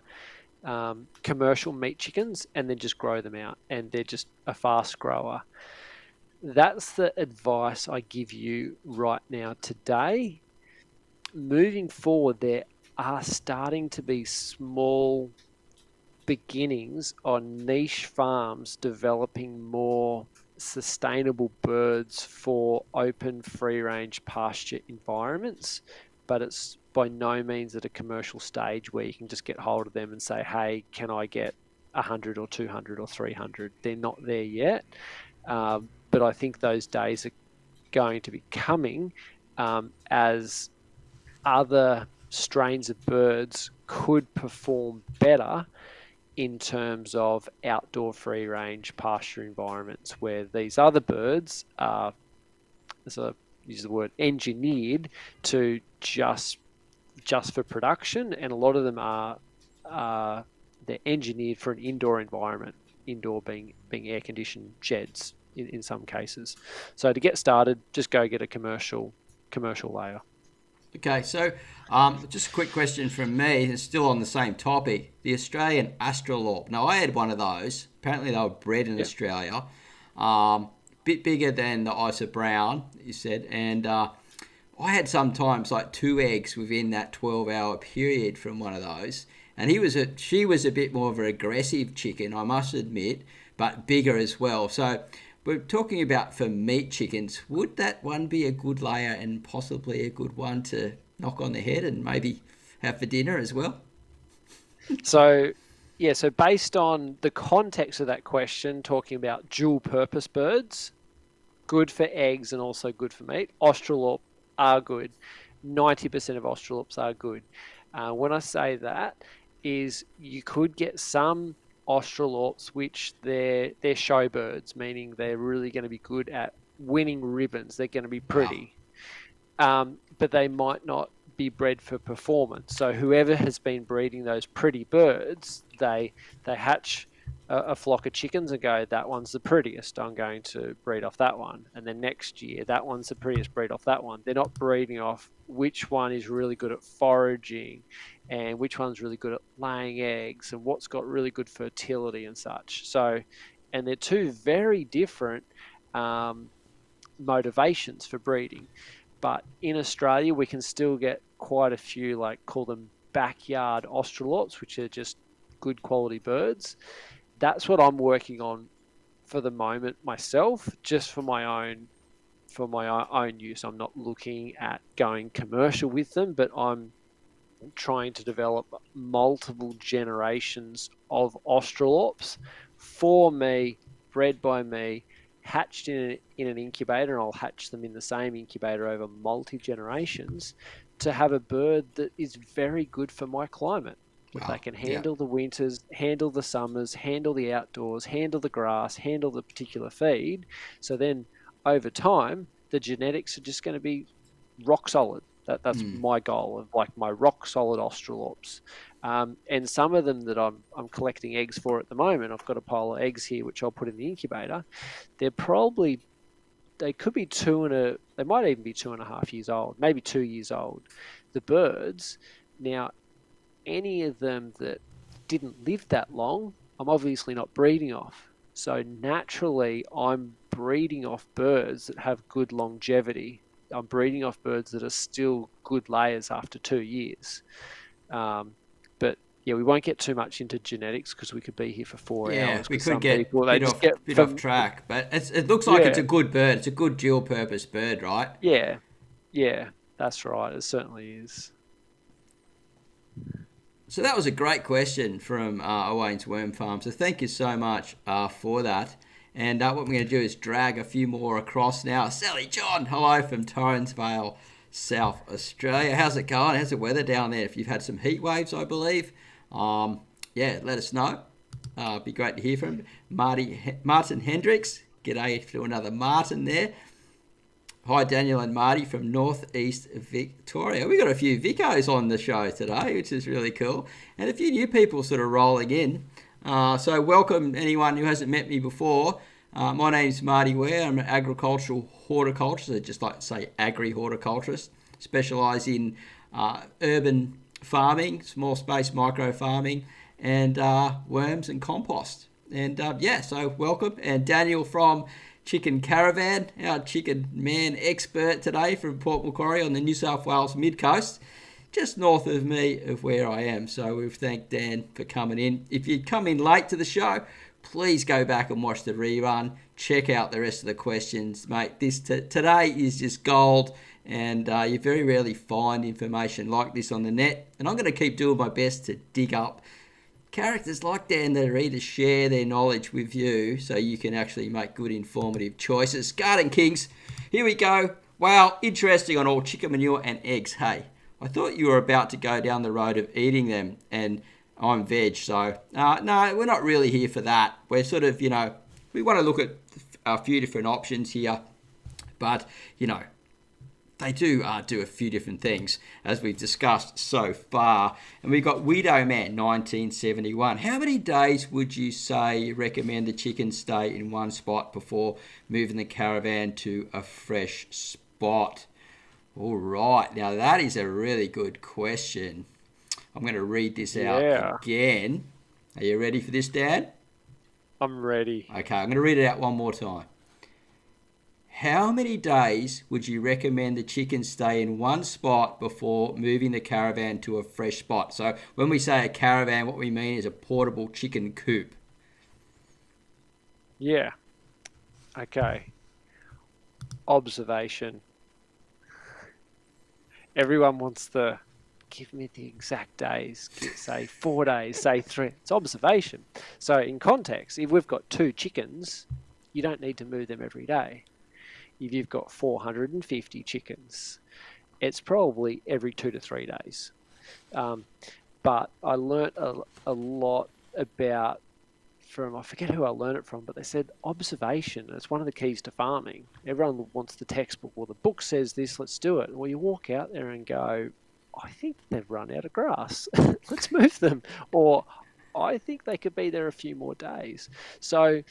commercial meat chickens, and then just grow them out, and they're just a fast grower. That's the advice I give you right now today. Moving forward, there are starting to be small beginnings on niche farms developing more sustainable birds for open free range pasture environments, but it's by no means at a commercial stage where you can just get hold of them and say, hey, can I get 100 or 200 or 300? They're not there yet, but I think those days are going to be coming as other strains of birds could perform better in terms of outdoor free range pasture environments, where these other birds are, as I use the word, engineered to just for production, and a lot of them are they're engineered for an indoor environment, indoor being air conditioned sheds in some cases. So to get started, just go get a commercial layer. Okay, so just a quick question from me, and still on the same topic, the Australian Astrolorp. Now, I had one of those. Apparently, they were bred in Australia. Bit bigger than the Isa Brown, you said, and I had sometimes like 2 eggs within that 12-hour period from one of those. And she was a bit more of an aggressive chicken, I must admit, but bigger as well. So we're talking about for meat chickens. Would that one be a good layer and possibly a good one to knock on the head and maybe have for dinner as well? So based on the context of that question, talking about dual purpose birds, good for eggs and also good for meat, Australorp are good. 90% of Australorps are good. When I say that, is you could get some Australorps which they're show birds, meaning they're really going to be good at winning ribbons. They're going to be pretty. Wow. But they might not be bred for performance. So whoever has been breeding those pretty birds, they hatch a flock of chickens and go, that one's the prettiest, I'm going to breed off that one. And then next year, that one's the prettiest, breed off that one. They're not breeding off which one is really good at foraging and which one's really good at laying eggs and what's got really good fertility and such. So, and they're two very different motivations for breeding. But in Australia, we can still get quite a few, like, call them backyard Australorps, which are just good quality birds. That's what I'm working on for the moment myself, just for my own use. I'm not looking at going commercial with them, but I'm trying to develop multiple generations of Australorps for me, bred by me, hatched in an incubator, and I'll hatch them in the same incubator over multi-generations to have a bird that is very good for my climate. They can handle the winters, handle the summers, handle the outdoors, handle the grass, handle the particular feed. So then over time, the genetics are just going to be rock solid. That's my goal of, like, my rock solid Australorps. And some of them that I'm collecting eggs for at the moment, I've got a pile of eggs here which I'll put in the incubator. They could be they might even be 2.5 years old, maybe 2 years old. The birds now. Any of them that didn't live that long, I'm obviously not breeding off. So naturally, I'm breeding off birds that have good longevity. I'm breeding off birds that are still good layers after 2 years. But yeah, we won't get too much into genetics because we could be here for 4 Yeah, hours. we Because could some get people they just get bit off from track, but it looks like it's yeah, a good bird. It's a good dual purpose bird, right? yeah, yeah. That's right. It certainly is. So that was a great question from Owain's Worm Farm. So thank you so much for that. And what we're going to do is drag a few more across now. Sally John, hello from Torrensvale, South Australia. How's it going? How's the weather down there? If you've had some heat waves, I believe. Yeah, let us know. It'd be great to hear from Martin Hendricks. G'day to another Martin there. Hi, Daniel and Marty from Northeast Victoria. We got a few Vicos on the show today, which is really cool, and a few new people sort of rolling in. So welcome anyone who hasn't met me before. My name's Marty Ware. I'm an agricultural horticulturist. I just like to say agri-horticulturist. Specialise in urban farming, small space micro farming, and worms and compost. And so welcome. And Daniel from Chicken Caravan, our chicken man expert today from Port Macquarie on the New South Wales mid-coast, just north of me of where I am. So we've thanked Dan for coming in. If you come in late to the show, please go back and watch the rerun. Check out the rest of the questions, mate. This today is just gold, and you very rarely find information like this on the net. And I'm going to keep doing my best to dig up characters like Dan that are ready to share their knowledge with you so you can actually make good informative choices. Garden Kings, here we go. Wow, interesting on all chicken manure and eggs. Hey, I thought you were about to go down the road of eating them, and I'm veg, so no, we're not really here for that. We're sort of, we want to look at a few different options here, but, they do do a few different things, as we've discussed so far. And we've got Widow Man 1971. How many days would you say you recommend the chickens stay in one spot before moving the caravan to a fresh spot? All right, now that is a really good question. I'm going to read this out again. Are you ready for this, Dan? I'm ready. Okay, I'm going to read it out one more time. How many days would you recommend the chickens stay in one spot before moving the caravan to a fresh spot? So when we say a caravan, what we mean is a portable chicken coop. Yeah. Okay. Observation. Everyone wants to give me the exact days. Say 4 days, say 3. It's observation. So in context, if we've got 2 chickens, you don't need to move them every day. If you've got 450 chickens, it's probably every 2 to 3 days. But I learnt a lot about I forget who I learned it from, but they said observation is one of the keys to farming. Everyone wants the textbook. Well, the book says this, let's do it. Well, you walk out there and go, I think they've run out of grass. Let's move them. Or I think they could be there a few more days. So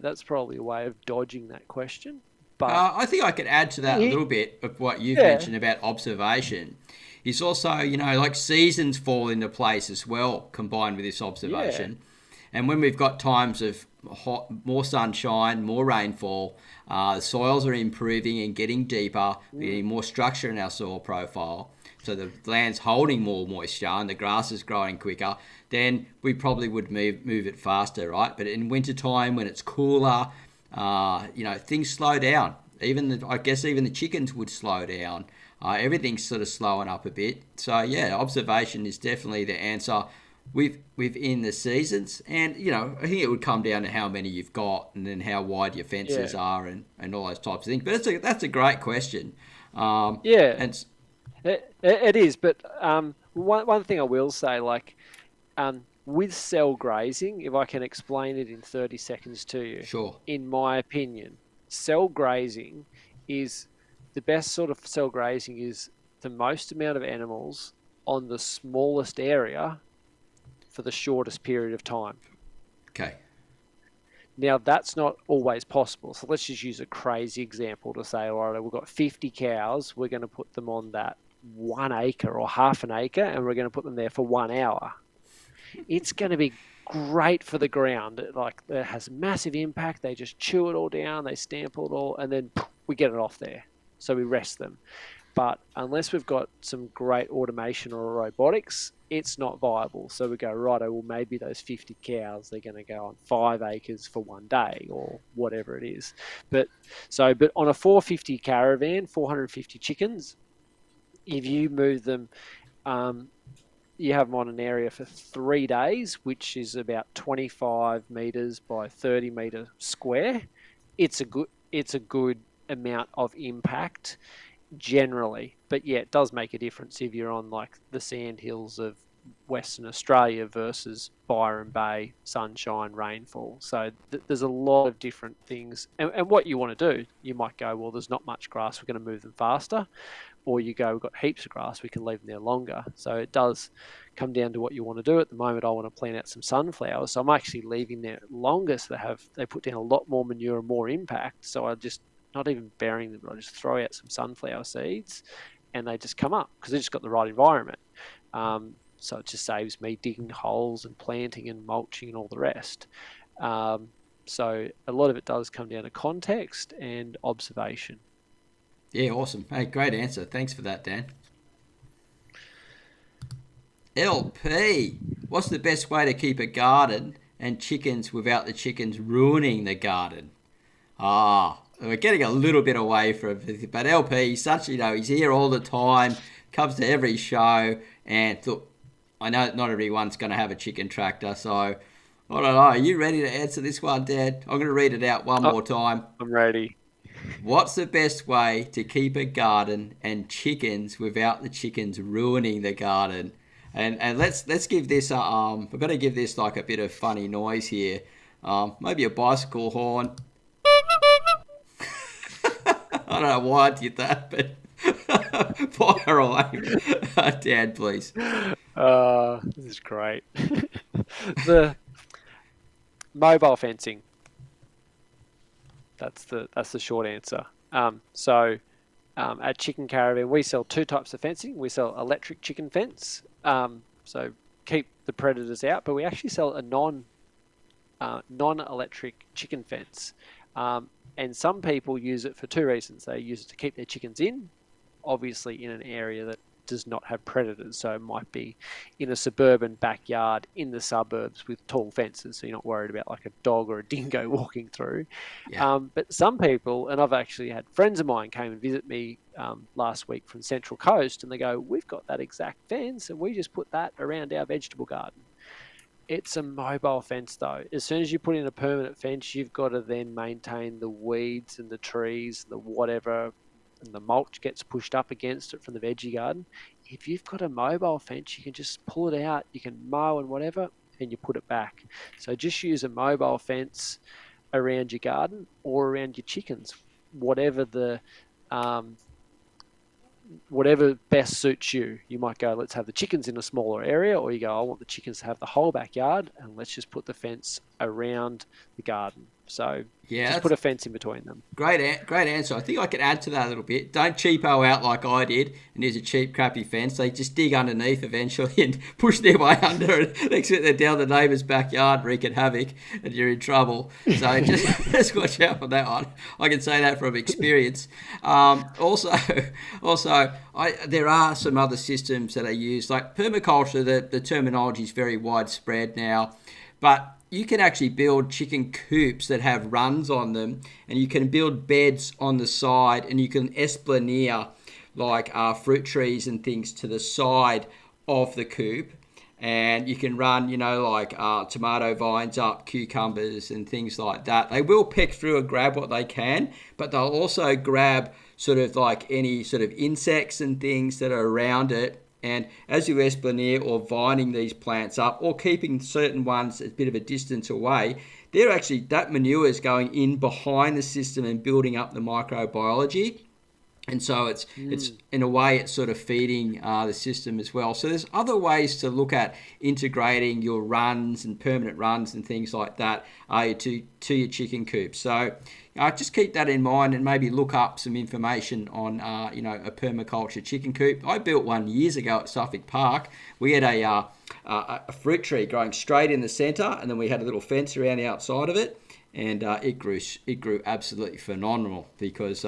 that's probably a way of dodging that question. But I think I could add to that a little bit of what you've mentioned about observation. It's also, like seasons fall into place as well, combined with this observation. Yeah. And when we've got times of more sunshine, more rainfall, the soils are improving and getting deeper, we're getting more structure in our soil profile. So the land's holding more moisture and the grass is growing quicker, then we probably would move it faster, right? But in wintertime, when it's cooler, things slow down. I guess even the chickens would slow down. Everything's sort of slowing up a bit. So yeah, observation is definitely the answer within the seasons. And I think it would come down to how many you've got and then how wide your fences are and all those types of things. But that's a great question. And it is. But one thing I will say, with cell grazing, if I can explain it in 30 seconds to you. Sure. In my opinion, cell grazing is the best sort of cell grazing is the most amount of animals on the smallest area for the shortest period of time. Okay. Now, that's not always possible. So let's just use a crazy example to say, all right, we've got 50 cows. We're going to put them on that 1 acre or half an acre, and we're going to put them there for 1 hour. It's going to be great for the ground. It has massive impact. They just chew it all down. They stamp it all, and then we get it off there. So we rest them. but unless we've got some great automation or robotics, it's not viable. So we go, righto, well, maybe those 50 cows, they're going to go on 5 acres for one day or whatever it is. But on a 450 caravan, 450 chickens, if you move them, you have them on an area for 3 days, which is about 25 meters by 30 meter square. It's a good amount of impact generally, but yeah, it does make a difference if you're on like the sandhills of Western Australia versus Byron Bay, sunshine, rainfall. So there's a lot of different things, and what you want to do, you might go, well, there's not much grass, we're going to move them faster, or you go, we've got heaps of grass, we can leave them there longer. So it does come down to what you want to do. At the moment, I want to plant out some sunflowers, so I'm actually leaving there longer, so they put down a lot more manure and more impact. So I just, not even burying them, but I just throw out some sunflower seeds and they just come up because they just got the right environment. So it just saves me digging holes and planting and mulching and all the rest. So a lot of it does come down to context and observation. Yeah, awesome. Hey, great answer. Thanks for that, Dan. LP, what's the best way to keep a garden and chickens without the chickens ruining the garden? We're getting a little bit away from it, but LP, he's such, he's here all the time, comes to every show, and look, I know not everyone's going to have a chicken tractor, so I don't know. Are you ready to answer this one, Dad? I'm going to read it out one more time. I'm ready. What's the best way to keep a garden and chickens without the chickens ruining the garden? And let's give this we're going to give this like a bit of funny noise here. Maybe a bicycle horn. I don't know why I did that, but fire away. Dad, please. This is great. The mobile fencing. That's the short answer. At Chicken Caravan, we sell 2 types of fencing. We sell electric chicken fence, so keep the predators out, but we actually sell a non-electric chicken fence. And some people use it for 2 reasons. They use it to keep their chickens in, obviously in an area that does not have predators. So it might be in a suburban backyard in the suburbs with tall fences, so you're not worried about like a dog or a dingo walking through. Yeah. But some people, and I've actually had friends of mine came and visit me last week from Central Coast, and they go, we've got that exact fence and we just put that around our vegetable garden. It's a mobile fence though. As soon as you put in a permanent fence, you've got to then maintain the weeds and the trees, the whatever, and the mulch gets pushed up against it from the veggie garden. If you've got a mobile fence, you can just pull it out, you can mow and whatever, and you put it back. So just use a mobile fence around your garden or around your chickens, whatever best suits you. You might go, let's have the chickens in a smaller area, or you go, I want the chickens to have the whole backyard, and let's just put the fence around the garden. So just put a fence in between them. Great answer. I think I could add to that a little bit. Don't cheapo out like I did and use a cheap, crappy fence. They just dig underneath eventually and push their way under it. Next minute they're down the neighbour's backyard wreaking havoc and you're in trouble. So just watch out for that one. I can say that from experience. Also, there are some other systems that are used. Like permaculture, the terminology is very widespread now. But you can actually build chicken coops that have runs on them, and you can build beds on the side, and you can esplanade like fruit trees and things to the side of the coop, and you can run, tomato vines up, cucumbers and things like that. They will peck through and grab what they can, but they'll also grab sort of like any sort of insects and things that are around it. And as you esplanade or vining these plants up or keeping certain ones a bit of a distance away, that manure is going in behind the system and building up the microbiology. And so it's in a way, it's sort of feeding the system as well. So there's other ways to look at integrating your runs and permanent runs and things like that to your chicken coop. So just keep that in mind and maybe look up some information on a permaculture chicken coop. I built one years ago at Suffolk Park. We had a fruit tree growing straight in the centre, and then we had a little fence around the outside of it, and it grew absolutely phenomenal because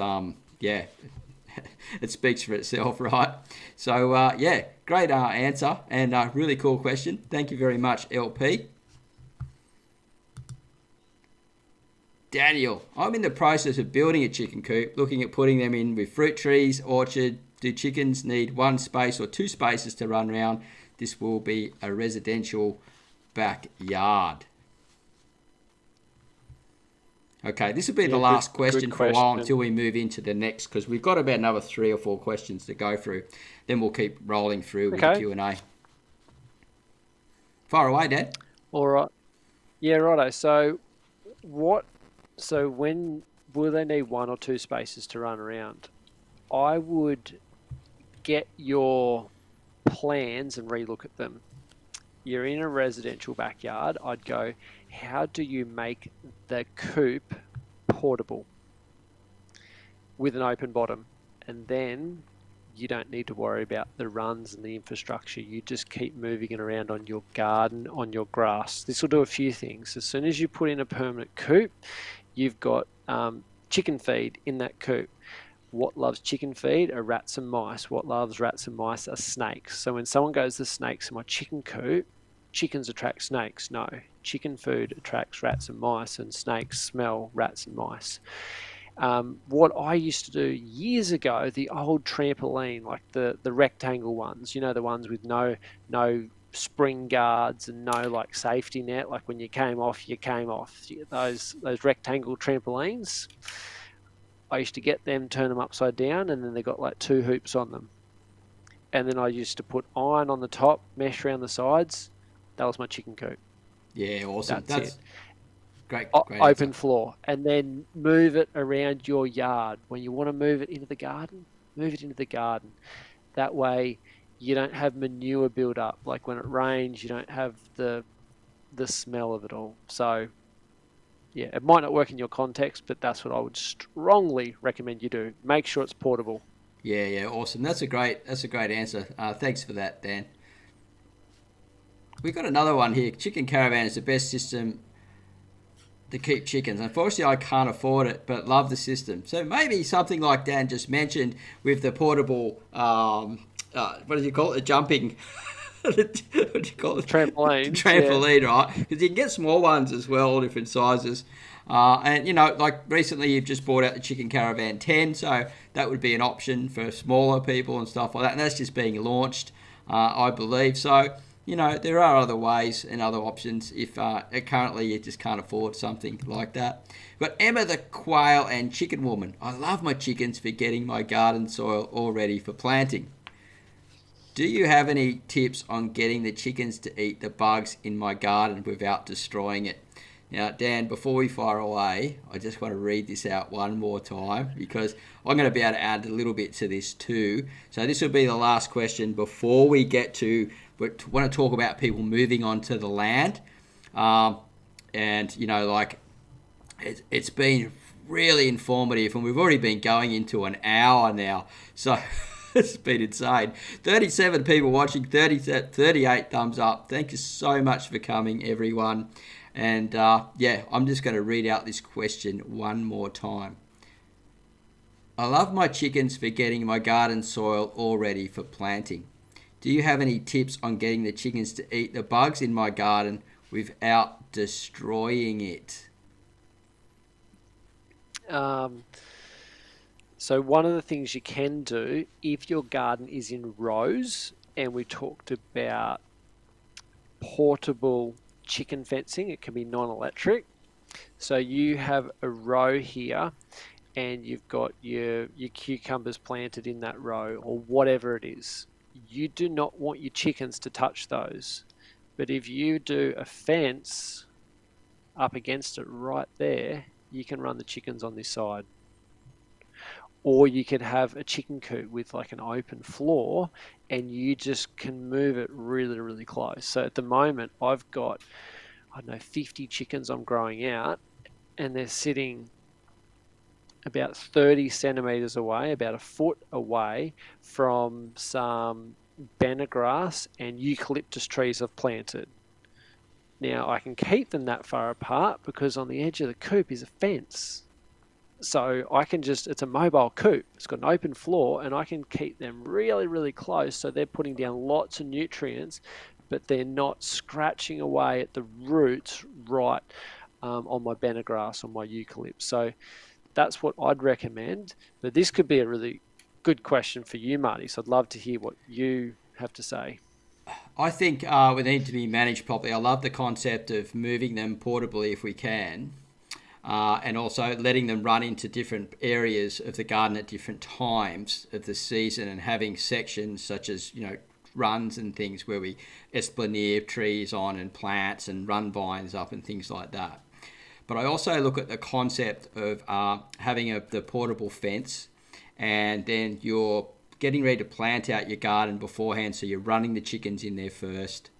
it speaks for itself, right? So, yeah, great answer and really cool question. Thank you very much, LP. Daniel, I'm in the process of building a chicken coop, looking at putting them in with fruit trees, orchard. Do chickens need one space or two spaces to run around? This will be a residential backyard. Okay, this will be the last question for a while until we move into the next, because we've got about another 3 or 4 questions to go through. Then we'll keep rolling through with the Q&A. Far away, Dan. All right. Yeah, righto. So when will they need one or two spaces to run around? I would get your plans and relook at them. You're in a residential backyard. I'd go, how do you make the coop portable with an open bottom? And then you don't need to worry about the runs and the infrastructure. You just keep moving it around on your garden, on your grass. This will do a few things. As soon as you put in a permanent coop, you've got chicken feed in that coop. What loves chicken feed are rats and mice. What loves rats and mice are snakes. So when someone goes, the snakes in my chicken coop, chickens attract snakes. No, chicken food attracts rats and mice, and snakes smell rats and mice. What I used to do years ago, the old trampoline, like the rectangle ones, you know, the ones with no spring guards and no like safety net, like when you came off, you came off. Those rectangle trampolines, I used to get them, turn them upside down, and then they got like 2 hoops on them. And then I used to put iron on the top, mesh around the sides. That was my chicken coop. Yeah, awesome. That's it. Great open answer. Floor, and then move it around your yard. When you want to move it into the garden, move it into the garden. That way you don't have manure build up. Like when it rains, you don't have the smell of it all. So yeah, it might not work in your context, but that's what I would strongly recommend you do. Make sure it's portable. Yeah, awesome. That's a great answer. Thanks for that, Dan. We've got another one here. Chicken Caravan is the best system to keep chickens. Unfortunately, I can't afford it, but love the system. So maybe something like Dan just mentioned with the portable, what do you call it? The jumping. What do you call it? Trampoline, yeah. Right? Because you can get small ones as well, different sizes. And, you know, like recently you've just bought out the Chicken Caravan 10, so that would be an option for smaller people and stuff like that. And that's just being launched, I believe. So, you know, there are other ways and other options if currently you just can't afford something like that. But Emma the Quail and Chicken Woman. I love my chickens for getting my garden soil all ready for planting. Do you have any tips on getting the chickens to eat the bugs in my garden without destroying it? Now, Dan, before we fire away, I just want to read this out one more time because I'm going to be able to add a little bit to this too. So this will be the last question before we get to, we want to talk about people moving onto the land. And, you know, like it's been really informative and we've already been going into an hour now. So it's been insane. 37 people watching, 38 thumbs up. Thank you so much for coming, everyone. And yeah, I'm just going to read out this question one more time. I love my chickens for getting my garden soil all ready for planting. Do you have any tips on getting the chickens to eat the bugs in my garden without destroying it? So one of the things you can do, if your garden is in rows, and we talked about portable chicken fencing, it can be non-electric. So you have a row here and you've got your cucumbers planted in that row or whatever it is. You do not want your chickens to touch those. But if you do a fence up against it right there, you can run the chickens on this side. Or you could have a chicken coop with like an open floor and you just can move it really, really close. So at the moment, I've got, 50 chickens I'm growing out and they're sitting about 30 centimetres away, about a foot away from some banner grass and eucalyptus trees I've planted. Now, I can keep them that far apart because on the edge of the coop is a fence. So I can just, it's a mobile coop. It's got an open floor and I can keep them really, really close. So they're putting down lots of nutrients, but they're not scratching away at the roots right on my bennegrass, on my eucalypt. So that's what I'd recommend. But this could be a really good question for you, Marty. So I'd love to hear what you have to say. I think we need to be managed properly. I love the concept of moving them portably if we can, and also letting them run into different areas of the garden at different times of the season, and having sections such as runs and things where we esplanade trees on and plants and run vines up and things like that. But I also look at the concept of having the portable fence, and then you're getting ready to plant out your garden beforehand, so you're running the chickens in there first,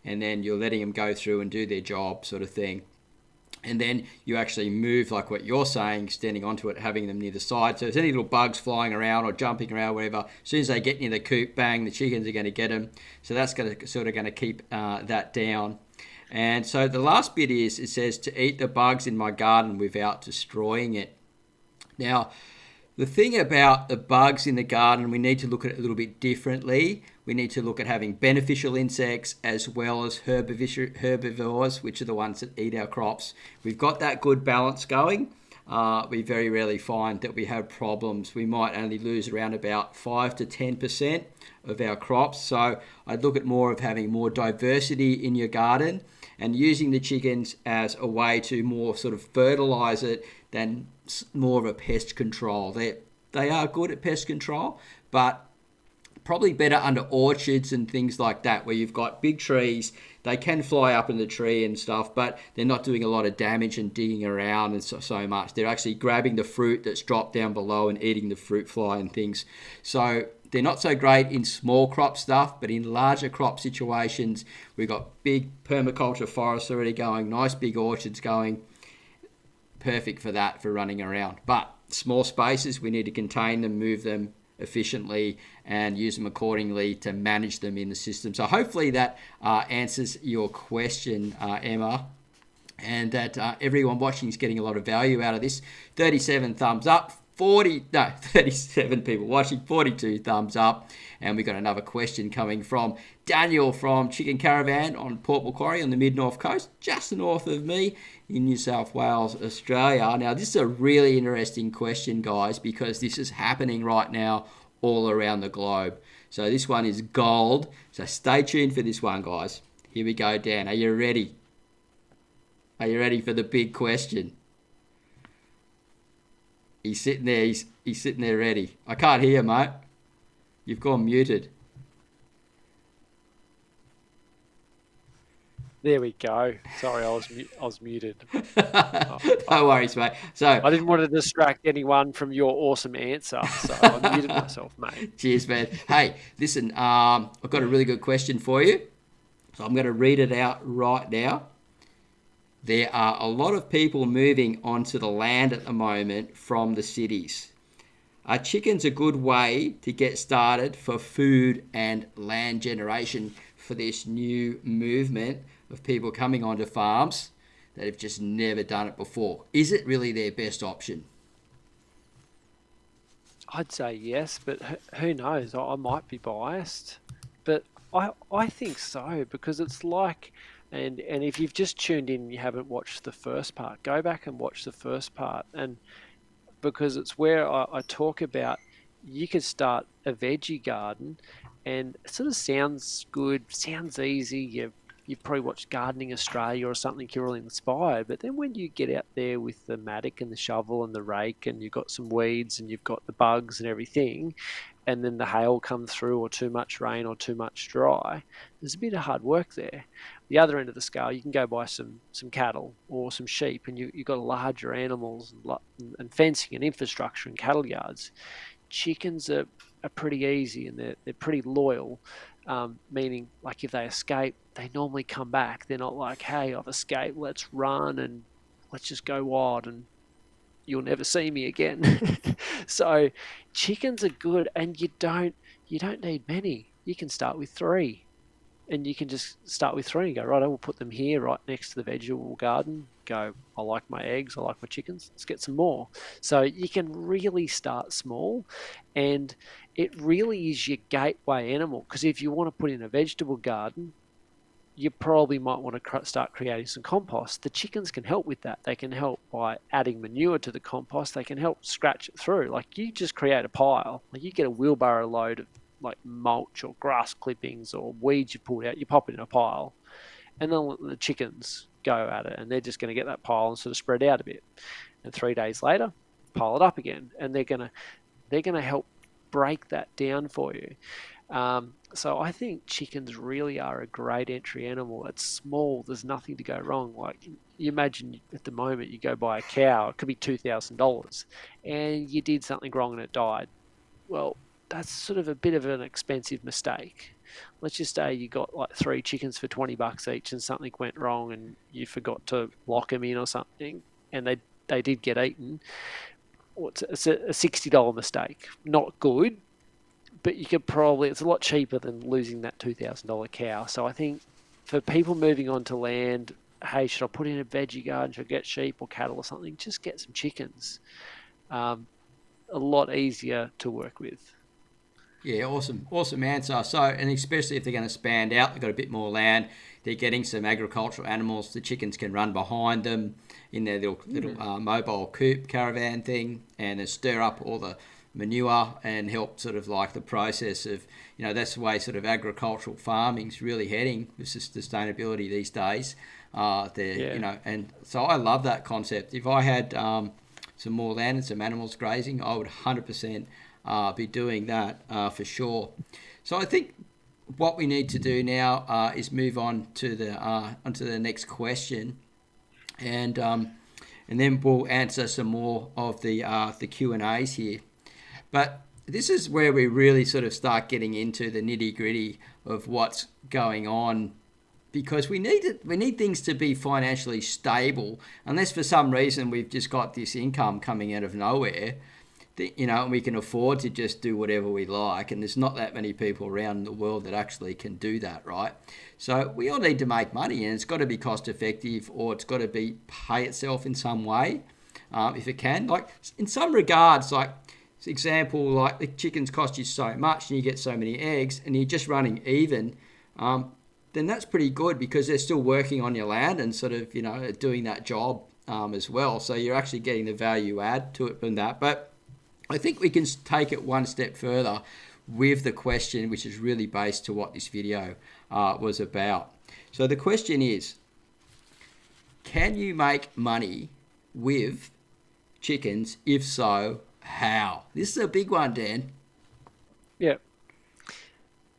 and then you're letting them go through and do their job, sort of thing. And then you actually move, like what you're saying, standing onto it, having them near the side. So if there's any little bugs flying around or jumping around, whatever, as soon as they get near the coop, bang, the chickens are going to get them. So that's going to keep that down. And so the last bit is, it says to eat the bugs in my garden without destroying it. Now, the thing about the bugs in the garden, we need to look at it a little bit differently. We need to look at having beneficial insects as well as herbivores, which are the ones that eat our crops. We've got that good balance going. We very rarely find that we have problems. We might only lose around about 5 to 10% of our crops. So I'd look at more of having more diversity in your garden and using the chickens as a way to more sort of fertilize it than more of a pest control. They are good at pest control, but probably better under orchards and things like that, where you've got big trees. They can fly up in the tree and stuff, but they're not doing a lot of damage and digging around and so much. They're actually grabbing the fruit that's dropped down below and eating the fruit fly and things. So they're not so great in small crop stuff, but in larger crop situations, we've got big permaculture forests already going, nice big orchards going. Perfect for that, for running around. But small spaces, we need to contain them, move them efficiently, and use them accordingly to manage them in the system. So hopefully that answers your question, Emma, and that everyone watching is getting a lot of value out of this. 37 thumbs up, 37 people watching, 42 thumbs up. And we got another question coming from Daniel from Chicken Caravan on Port Macquarie on the mid-north coast, just north of me in New South Wales, Australia. Now, this is a really interesting question, guys, because this is happening right now all around the globe. So this one is gold. So stay tuned for this one, guys. Here we go, Dan. Are you ready? Are you ready for the big question? He's sitting there. He's sitting there ready. I can't hear, mate. You've gone muted. There we go. Sorry, I was muted. No worries, mate. So I didn't want to distract anyone from your awesome answer, so I muted myself, mate. Cheers, man. Hey, listen, I've got a really good question for you. So I'm going to read it out right now. There are a lot of people moving onto the land at the moment from the cities. Are chickens a good way to get started for food and land generation for this new movement of people coming onto farms that have just never done it before? Is it really their best option? I'd say yes, but who knows? I might be biased, but I think so, because it's like, and if you've just tuned in and you haven't watched the first part, go back and watch the first part, and because it's where I talk about you could start a veggie garden, and it sort of sounds good, sounds easy. You've probably watched Gardening Australia or something, you're all inspired. But then when you get out there with the mattock and the shovel and the rake, and you've got some weeds and you've got the bugs and everything, and then the hail comes through, or too much rain or too much dry, there's a bit of hard work there. The other end of the scale, you can go buy some cattle or some sheep, and you've got larger animals and fencing and infrastructure and cattle yards. Chickens are pretty easy, and they're pretty loyal, meaning like if they escape, they normally come back. They're not like, hey, I've escaped, let's run and let's just go wild and you'll never see me again. So chickens are good, and you don't need many. You can start with 3. And you can just start with 3 and go, right, I will put them here right next to the vegetable garden. Go, I like my eggs, I like my chickens, let's get some more. So you can really start small, and it really is your gateway animal. Because if you want to put in a vegetable garden, you probably might want to start creating some compost. The chickens can help with that. They can help by adding manure to the compost. They can help scratch it through. Like, you just create a pile. Like, you get a wheelbarrow load of like mulch or grass clippings or weeds you pulled out, you pop it in a pile, and then the chickens go at it, and they're just going to get that pile and sort of spread out a bit. And 3 days later, pile it up again, and they're going to help break that down for you. So I think chickens really are a great entry animal. It's small. There's nothing to go wrong. Like, you imagine at the moment you go buy a cow, it could be $2,000, and you did something wrong and it died. Well, that's sort of a bit of an expensive mistake. Let's just say you got like 3 chickens for $20 each, and something went wrong, and you forgot to lock them in or something, and they did get eaten. It's a $60 mistake. Not good, but you could probably, it's a lot cheaper than losing that $2,000 cow. So I think for people moving onto land, hey, should I put in a veggie garden? Should I get sheep or cattle or something? Just get some chickens. A lot easier to work with. Yeah, awesome answer. So, and especially if they're going to expand out, they've got a bit more land. They're getting some agricultural animals. The chickens can run behind them in their little mobile coop caravan thing, and they stir up all the manure and help sort of like the process of, that's the way sort of agricultural farming's really heading with sustainability these days. And so I love that concept. If I had some more land and some animals grazing, I would 100% be doing that for sure. So I think what we need to do now is move on to onto the next question, and then we'll answer some more of the Q&As here. But this is where we really sort of start getting into the nitty gritty of what's going on, because we need things to be financially stable, unless for some reason we've just got this income coming out of nowhere. And we can afford to just do whatever we like, and there's not that many people around the world that actually can do that, right? So we all need to make money, and it's got to be cost effective, or it's got to be pay itself in some way, if it can. Like, in some regards, like, for example, like the chickens cost you so much and you get so many eggs and you're just running even, then that's pretty good, because they're still working on your land and sort of, doing that job as well. So you're actually getting the value add to it from that. But I think we can take it one step further with the question, which is really based to what this video was about. So the question is, can you make money with chickens? If so, how? This is a big one, Dan. Yeah,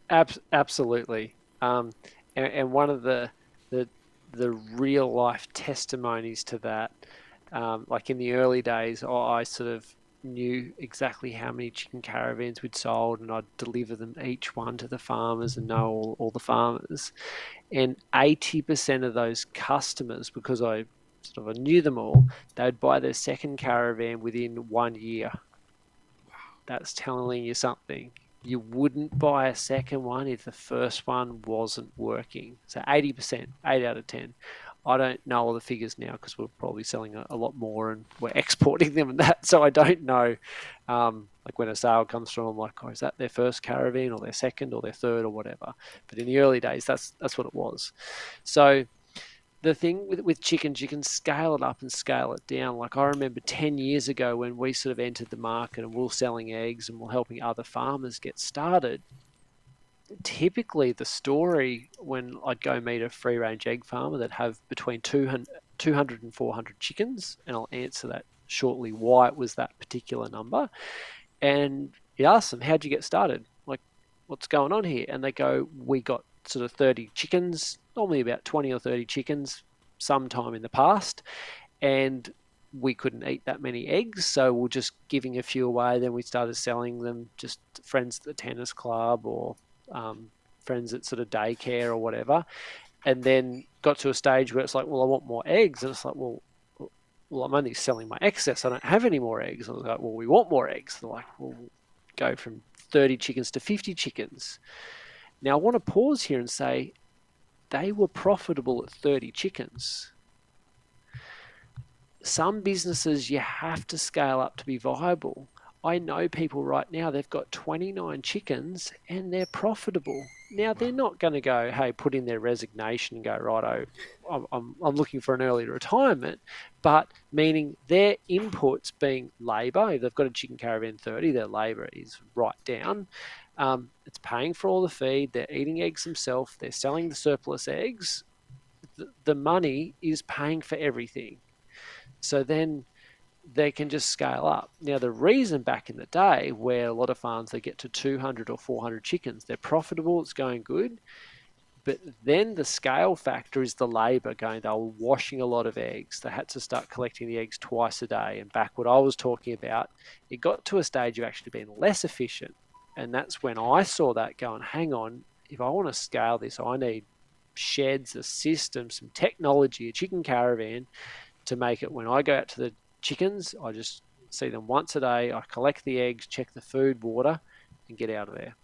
absolutely. And one of the real life testimonies to that, like in the early days, I sort of knew exactly how many chicken caravans we'd sold, and I'd deliver them each one to the farmers and know all the farmers. And 80% of those customers, because I knew them all, they'd buy their second caravan within 1 year. That's telling you something. You wouldn't buy a second one if the first one wasn't working. So 80%, 8 out of 10. I don't know all the figures now, because we're probably selling a lot more and we're exporting them and that. So I don't know, like when a sale comes through, I'm like, oh, is that their first caravan or their second or their third or whatever? But in the early days, that's what it was. So the thing with chickens, you can scale it up and scale it down. Like, I remember 10 years ago when we sort of entered the market and we were selling eggs and we're helping other farmers get started. Typically, the story when I'd go meet a free range egg farmer that have between 200 and 400 chickens, and I'll answer that shortly why it was that particular number. And you ask them, how'd you get started? Like, what's going on here? And they go, we got sort of 30 chickens, normally about 20 or 30 chickens sometime in the past, and we couldn't eat that many eggs, so we're just giving a few away. Then we started selling them, just friends at the tennis club or friends at sort of daycare or whatever, and then got to a stage where it's like, well, I want more eggs, and it's like, well, I'm only selling my excess. I don't have any more eggs. I was like, well, we want more eggs. They're like, well, go from 30 chickens to 50 chickens. Now, I want to pause here and say they were profitable at 30 chickens. Some businesses, you have to scale up to be viable. I know people right now, they've got 29 chickens and they're profitable. Now, they're not going to go, hey, put in their resignation and go, righto, I'm looking for an early retirement. But meaning their inputs being labour, if they've got a Chicken Caravan 30, their labour is right down. It's paying for all the feed. They're eating eggs themselves. They're selling the surplus eggs. The money is paying for everything. So then they can just scale up. Now, the reason back in the day where a lot of farms, they get to 200 or 400 chickens, they're profitable, it's going good. But then the scale factor is the labour going, they were washing a lot of eggs. They had to start collecting the eggs twice a day. And back what I was talking about, it got to a stage of actually being less efficient. And that's when I saw that going, hang on, if I want to scale this, I need sheds, a system, some technology, a Chicken Caravan to make it when I go out to the chickens, I just see them once a day. I collect the eggs, check the food, water, and get out of there.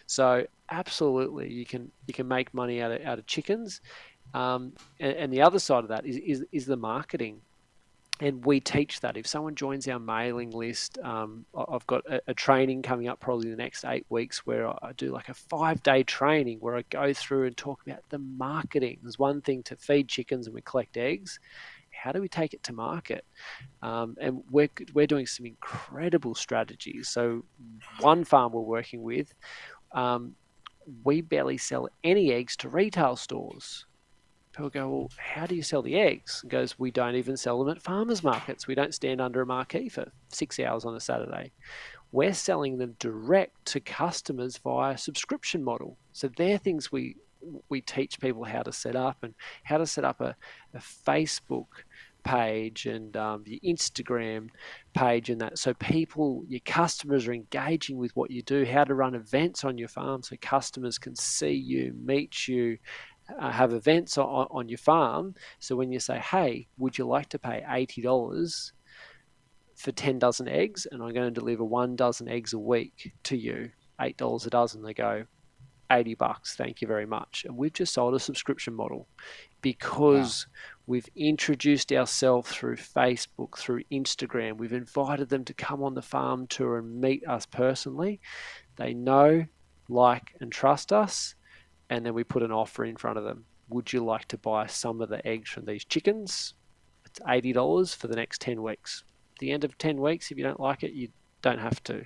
So absolutely, you can make money out of chickens. And the other side of that is the marketing. And we teach that. If someone joins our mailing list, I've got a training coming up probably the next 8 weeks where I do like a 5-day training where I go through and talk about the marketing. There's one thing to feed chickens and we collect eggs. How do we take it to market? And we're doing some incredible strategies. So one farm we're working with, we barely sell any eggs to retail stores. People go, well, how do you sell the eggs? And goes, we don't even sell them at farmers markets. We don't stand under a marquee for 6 hours on a Saturday. We're selling them direct to customers via subscription model. So they're things we teach people how to set up, and how to set up a Facebook page and the Instagram page and that. So people, your customers are engaging with what you do, how to run events on your farm so customers can see you, meet you, have events on your farm. So when you say, hey, would you like to pay $80 for 10 dozen eggs, and I'm going to deliver 1 dozen eggs a week to you, $8 a dozen, they go, $80, thank you very much. And we've just sold a subscription model because we've introduced ourselves through Facebook, through Instagram. We've invited them to come on the farm tour and meet us personally. They know, like, and trust us. And then we put an offer in front of them. Would you like to buy some of the eggs from these chickens? It's $80 for the next 10 weeks. At the end of 10 weeks, if you don't like it, you don't have to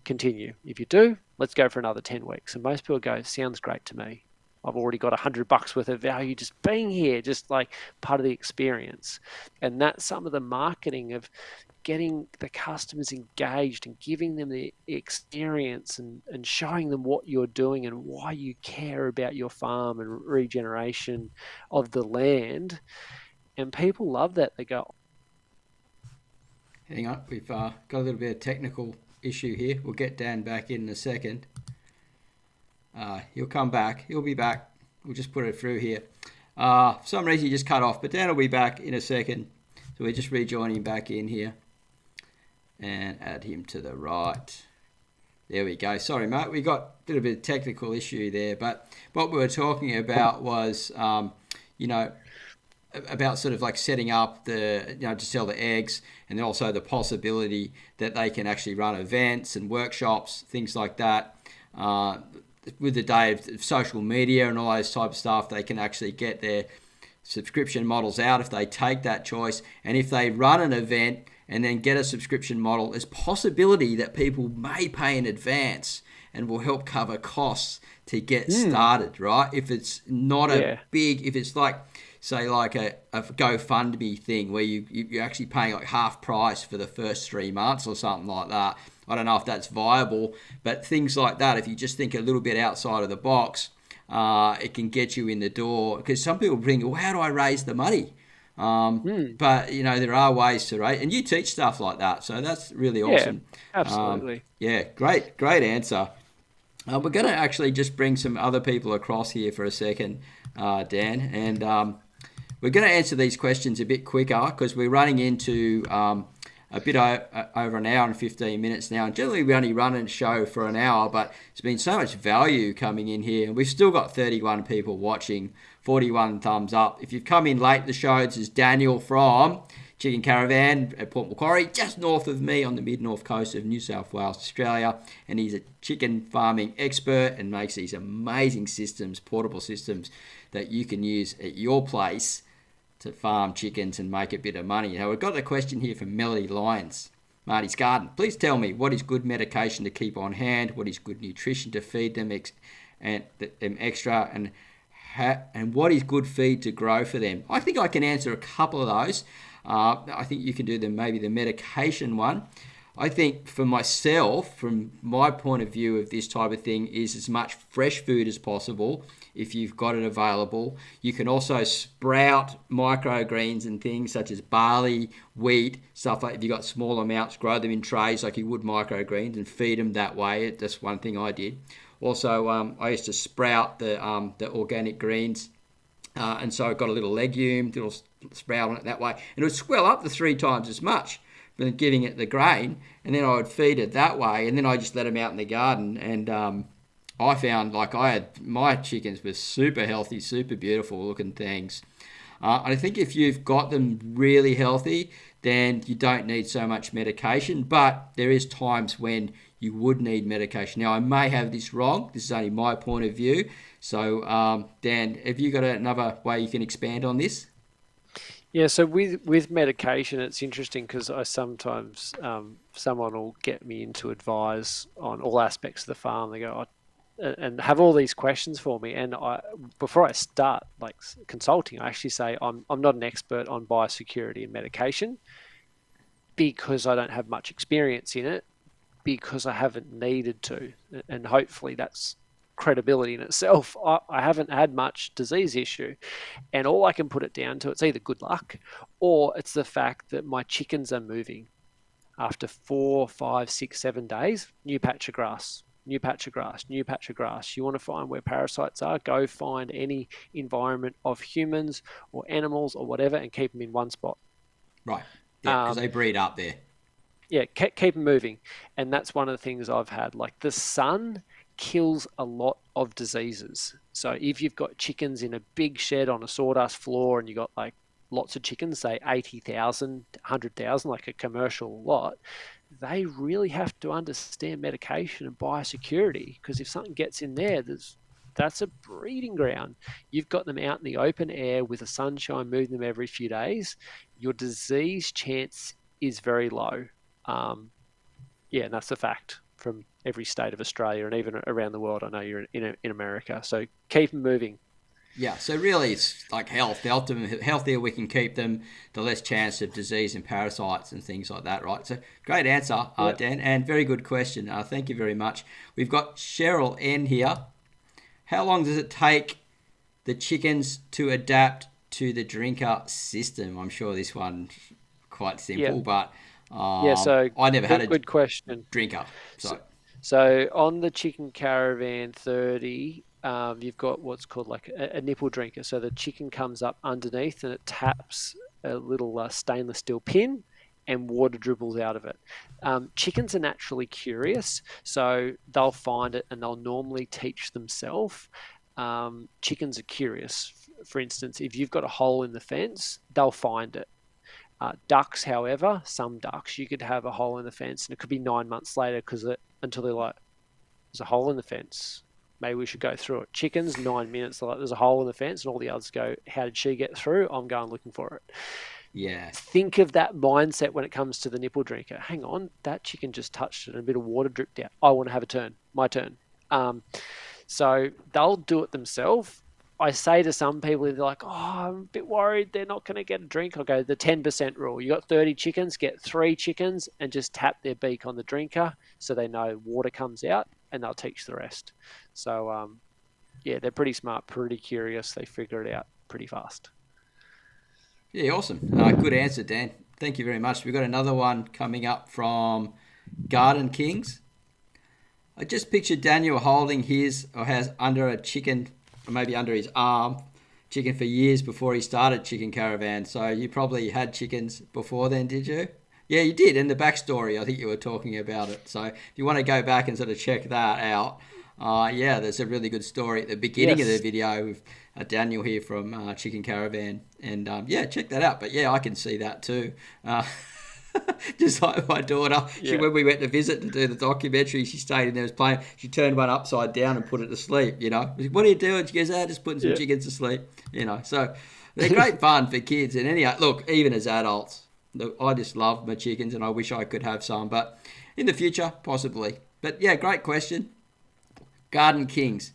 continue. If you do, let's go for another 10 weeks. And most people go, sounds great to me. I've already got $100 worth of value just being here, just like part of the experience. And that's some of the marketing of getting the customers engaged and giving them the experience and showing them what you're doing and why you care about your farm and regeneration of the land. And people love that. They go, hang on, we've got a little bit of technical issue here. We'll get Dan back in a second. He'll come back. He'll be back. We'll just put it through here. For some reason he just cut off, but Dan will be back in a second. So we just rejoin him back in here and add him to the right. There we go. Sorry, mate. We got a little bit of technical issue there, but what we were talking about was, about sort of like setting up to sell the eggs, and then also the possibility that they can actually run events and workshops, things like that. With the day of social media and all those type of stuff, they can actually get their subscription models out if they take that choice. And if they run an event and then get a subscription model, there's possibility that people may pay in advance and will help cover costs to get started, right? If it's not a big, if it's like, say, like a GoFundMe thing where you're actually paying like half price for the first 3 months or something like that. I don't know if that's viable, but things like that, if you just think a little bit outside of the box, it can get you in the door. Because some people think, well, how do I raise the money? But, there are ways to raise, and you teach stuff like that. So that's really awesome. Absolutely. Great answer. We're going to actually just bring some other people across here for a second, Dan, and we're going to answer these questions a bit quicker because we're running into a bit over an hour and 15 minutes now. And generally we only run a show for an hour, but there's been so much value coming in here. And we've still got 31 people watching, 41 thumbs up. If you've come in late the show, this is Daniel from Chicken Caravan at Port Macquarie, just north of me on the mid-north coast of New South Wales, Australia. And he's a chicken farming expert and makes these amazing systems, portable systems, that you can use at your place to farm chickens and make a bit of money. Now, we've got a question here from Melody Lyons, Marty's Garden. Please tell me, what is good medication to keep on hand? What is good nutrition to feed them extra? And what is good feed to grow for them? I think I can answer a couple of those. I think you can do maybe the medication one. I think for myself, from my point of view of this type of thing, is as much fresh food as possible if you've got it available. You can also sprout microgreens and things such as barley, wheat, stuff like, if you've got small amounts, grow them in trays like you would microgreens and feed them that way. That's one thing I did. Also, I used to sprout the organic greens. And so I got a little legume, little sprout on it that way. And it would swell up to 3 times as much than giving it the grain. And then I would feed it that way. And then I just let them out in the garden. And I found my chickens were super healthy, super beautiful looking things. I think if you've got them really healthy, then you don't need so much medication. But there is times when you would need medication. Now, I may have this wrong. This is only my point of view. So, Dan, have you got another way you can expand on this? Yeah, so with medication, it's interesting because I sometimes someone will get me in to advise on all aspects of the farm. They go, and have all these questions for me. And before I start consulting, I actually say I'm not an expert on biosecurity and medication because I don't have much experience in it, because I haven't needed to. And hopefully that's credibility in itself. I haven't had much disease issue, and all I can put it down to, it's either good luck or it's the fact that my chickens are moving. After 4, 5, 6, 7 days, new patch of grass, new patch of grass, new patch of grass. You want to find where parasites are, go find any environment of humans or animals or whatever and keep them in one spot. Right. Yeah, because they breed up there. Yeah, keep them moving. And that's one of the things I've had. Like, the sun kills a lot of diseases. So if you've got chickens in a big shed on a sawdust floor and you've got lots of chickens, say 80,000, 100,000, like a commercial lot, they really have to understand medication and biosecurity, because if something gets in there, that's a breeding ground. You've got them out in the open air with the sunshine, moving them every few days. Your disease chance is very low. Yeah, and that's a fact from every state of Australia and even around the world. I know you're in America, so keep them moving. Yeah, so really it's like health. The healthier we can keep them, the less chance of disease and parasites and things like that, right? So great answer, Dan, and very good question. Thank you very much. We've got Cheryl N here. How long does it take the chickens to adapt to the drinker system? I'm sure this one's quite simple, but so I never had a good question. drinker. So on the Chicken Caravan 30, you've got what's called like a nipple drinker. So the chicken comes up underneath and it taps a little stainless steel pin and water dribbles out of it. Chickens are naturally curious, so they'll find it and they'll normally teach themselves. Chickens are curious. For instance, if you've got a hole in the fence, they'll find it. Ducks, however, some ducks, you could have a hole in the fence and it could be 9 months later until they're like, there's a hole in the fence. Maybe we should go through it. Chickens, 9 minutes, they're like, there's a hole in the fence, and all the others go, how did she get through? I'm going looking for it. Yeah. Think of that mindset when it comes to the nipple drinker. Hang on, that chicken just touched it and a bit of water dripped out. I want to have a turn. My turn. So they'll do it themselves. I say to some people, they're like, oh, I'm a bit worried they're not going to get a drink. I'll go, the 10% rule. You got 30 chickens, get 3 chickens and just tap their beak on the drinker so they know water comes out, and they'll teach the rest. So, yeah, they're pretty smart, pretty curious. They figure it out pretty fast. Yeah, awesome. Good answer, Dan. Thank you very much. We've got another one coming up from Garden Kings. I just pictured Daniel holding has under a chicken, or maybe under his arm, chicken for years before he started Chicken Caravan. So you probably had chickens before then, did you? Yeah, you did. In the backstory, I think you were talking about it. So if you want to go back and sort of check that out, yeah, there's a really good story at the beginning of the Yes. video with Daniel here from Chicken Caravan. And yeah, check that out. But yeah, I can see that too. Uh, just like my daughter, Yeah. when we went to visit to do the documentary, she stayed in there, was playing. She turned one upside down and put it to sleep. What are you doing? She goes, just putting some Yeah. chickens to sleep. So they're great fun for kids. And look, even as adults, look, I just love my chickens, and I wish I could have some, but in the future, possibly. But yeah, great question. Garden Kings.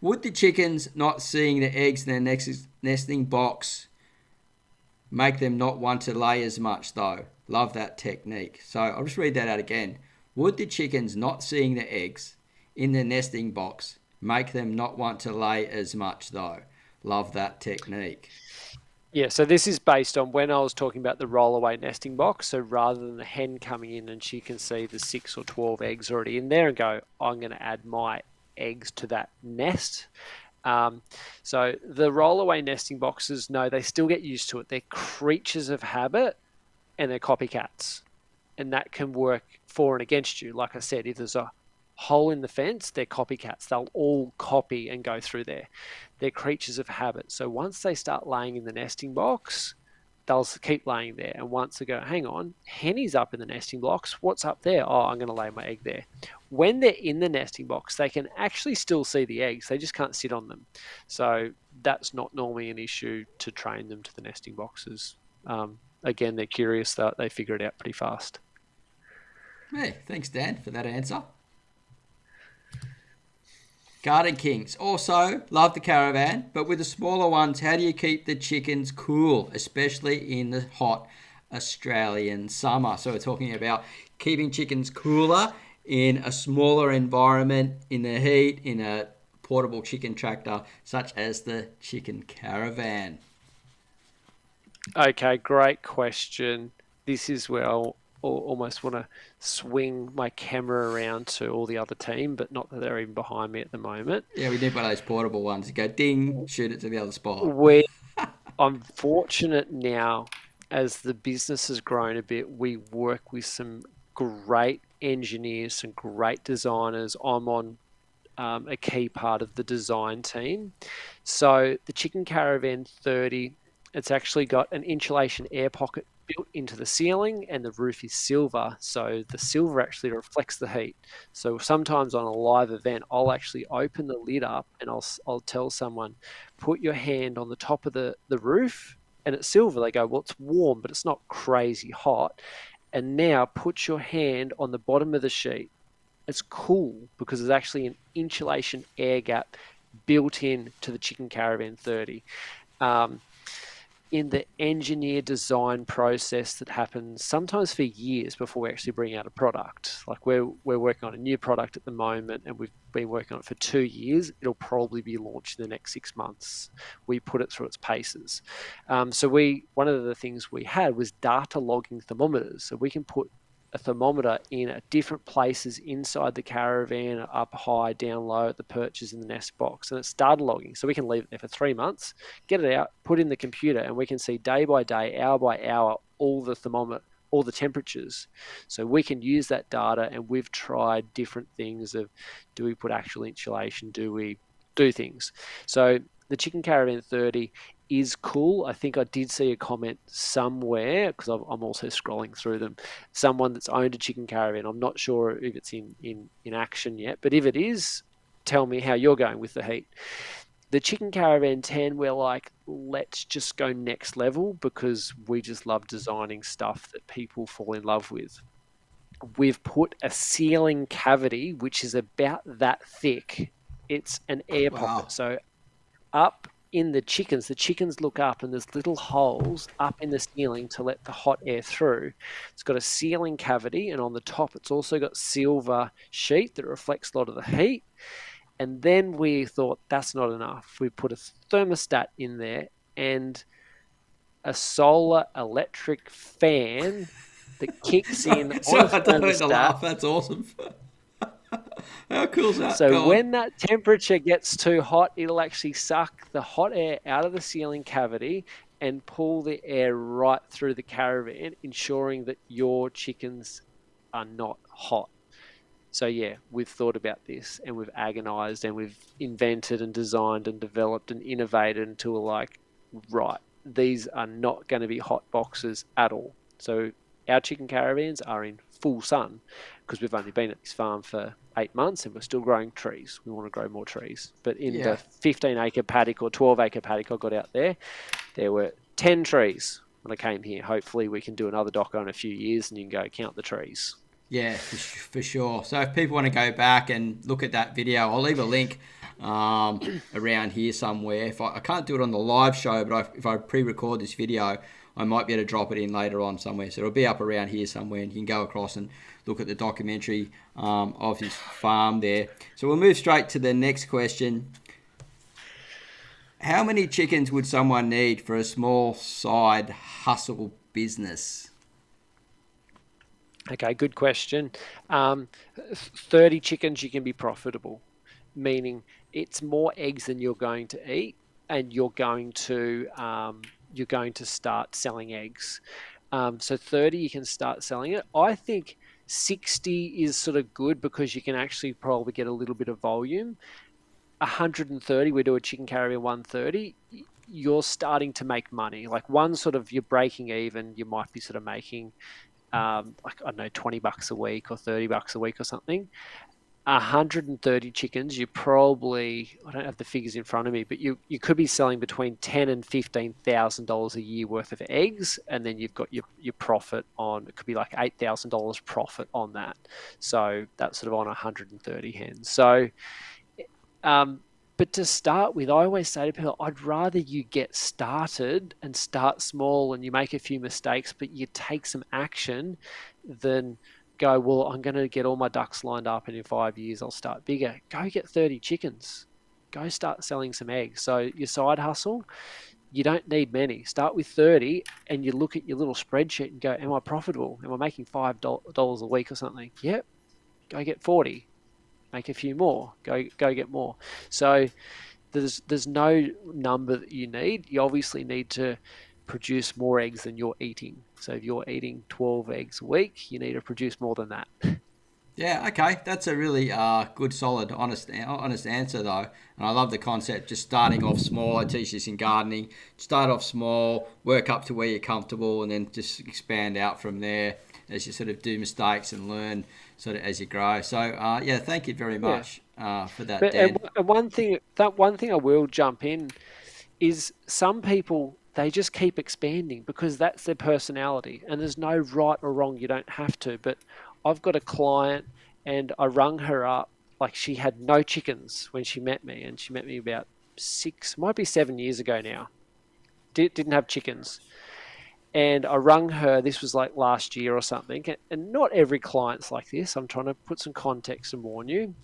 Would the chickens not seeing the eggs in their nesting box make them not want to lay as much, though? Love that technique. So I'll just read that out again. Would the chickens not seeing the eggs in the nesting box make them not want to lay as much, though? Love that technique. Yeah, so this is based on when I was talking about the rollaway nesting box. So rather than the hen coming in and she can see the 6 or 12 eggs already in there and go, I'm going to add my eggs to that nest. So the rollaway nesting boxes, no, they still get used to it. They're creatures of habit and they're copycats. And that can work for and against you. Like I said, if there's a hole in the fence, they're copycats. They'll all copy and go through there. They're creatures of habit. So once they start laying in the nesting box, they'll keep laying there. And once they go, hang on, Henny's up in the nesting box. What's up there? Oh, I'm going to lay my egg there. When they're in the nesting box, they can actually still see the eggs. They just can't sit on them. So that's not normally an issue to train them to the nesting boxes. Again, they're curious. They figure it out pretty fast. Hey, thanks, Dan, for that answer. Garden Kings. Also, love the caravan, but with the smaller ones, how do you keep the chickens cool, especially in the hot Australian summer? So we're talking about keeping chickens cooler in a smaller environment, in the heat, in a portable chicken tractor, such as the Chicken Caravan. Okay, great question. This is where I'll almost want to swing my camera around to all the other team, but not that they're even behind me at the moment. Yeah, we need one of those portable ones. You go ding, shoot it to the other spot. I'm fortunate now, as the business has grown a bit, we work with some great engineers, some great designers. I'm on a key part of the design team. So the Chicken Caravan 30, it's actually got an insulation air pocket built into the ceiling, and the roof is silver, so the silver actually reflects the heat. So sometimes on a live event, I'll actually open the lid up and I'll tell someone, put your hand on the top of the roof, and it's silver. They go, well, it's warm, but it's not crazy hot. And now put your hand on the bottom of the sheet. It's cool because there's actually an insulation air gap built in to the Chicken Caravan 30. In the engineer design process that happens sometimes for years before we actually bring out a product. Like we're working on a new product at the moment, and we've been working on it for 2 years. It'll probably be launched in the next 6 months. We put it through its paces. So one of the things we had was data logging thermometers. So we can put a thermometer in at different places inside the caravan, up high, down low, at the perches in the nest box, and it's data logging. So we can leave it there for 3 months, get it out, put it in the computer, and we can see day by day, hour by hour, all the thermometer, all the temperatures. So we can use that data, and we've tried different things of, do we put actual insulation? Do we do things? So the Chicken Caravan 30 is cool. I think I did see a comment somewhere, because I'm also scrolling through them, someone that's owned a Chicken Caravan. I'm not sure if it's in action yet, but if it is, tell me how you're going with the heat. The Chicken Caravan 10, we're like, let's just go next level, because we just love designing stuff that people fall in love with. We've put a ceiling cavity, which is about that thick. It's an air pocket. So up in the chickens look up, and there's little holes up in the ceiling to let the hot air through. It's got a ceiling cavity, and on the top it's also got silver sheet that reflects a lot of the heat. And then we thought that's not enough. We put a thermostat in there and a solar electric fan that kicks in on a I don't know to laugh. thermostat. That's awesome. How cool is that? So when that temperature gets too hot, it'll actually suck the hot air out of the ceiling cavity, and pull the air right through the caravan, ensuring that your chickens are not hot. So yeah, we've thought about this and we've agonized and we've invented and designed and developed and innovated until we're like, right, these are not going to be hot boxes at all. So our chicken caravans are in full sun because we've only been at this farm for 8 months and we're still growing trees. We want to grow more trees. But in the 15-acre paddock or 12-acre paddock I got out there, there were 10 trees when I came here. Hopefully we can do another doco in a few years and you can go count the trees. Yeah, for sure. So if people want to go back and look at that video, I'll leave a link around here somewhere. If I can't do it on the live show, but if I pre-record this video, I might be able to drop it in later on somewhere. So it'll be up around here somewhere, and you can go across and look at the documentary of his farm there. So we'll move straight to the next question. How many chickens would someone need for a small side hustle business? Okay, good question. 30 chickens, you can be profitable, meaning it's more eggs than you're going to eat, and you're going to start selling eggs. So 30, you can start selling it. I think 60 is sort of good because you can actually probably get a little bit of volume. 130, we do a chicken caravan 130. You're starting to make money. Like one sort of, you're breaking even. You might be sort of making like, I don't know, $20 a week or $30 a week or something. 130 chickens, you probably, I don't have the figures in front of me, but you could be selling between $10,000 and $15,000 a year worth of eggs, and then you've got your profit on, it could be like $8,000 profit on that. So that's sort of on 130 hens. So but to start with, I always say to people, I'd rather you get started and start small and you make a few mistakes, but you take some action than go, well, I'm going to get all my ducks lined up and in 5 years I'll start bigger. Go get 30 chickens. Go start selling some eggs. So your side hustle, you don't need many. Start with 30 and you look at your little spreadsheet and go, am I profitable? Am I making $5 a week or something? Yep. Go get 40. Make a few more. Go get more. So there's no number that you need. You obviously need to produce more eggs than you're eating. So if you're eating 12 eggs a week, you need to produce more than that. Yeah, okay. That's a really good, solid, honest answer, though. And I love the concept, just starting off small. I teach this in gardening. Start off small, work up to where you're comfortable, and then just expand out from there as you sort of do mistakes and learn sort of as you grow. So, yeah, thank you very much for that, But, Dan. and one thing I will jump in is some people, they just keep expanding because that's their personality, and there's no right or wrong. You don't have to. But I've got a client, and I rung her up like she had no chickens when she met me, and she met me about 7 years ago now. Didn't have chickens. And I rung her, this was like last year or something, and not every client's like this. I'm trying to put some context and warn you.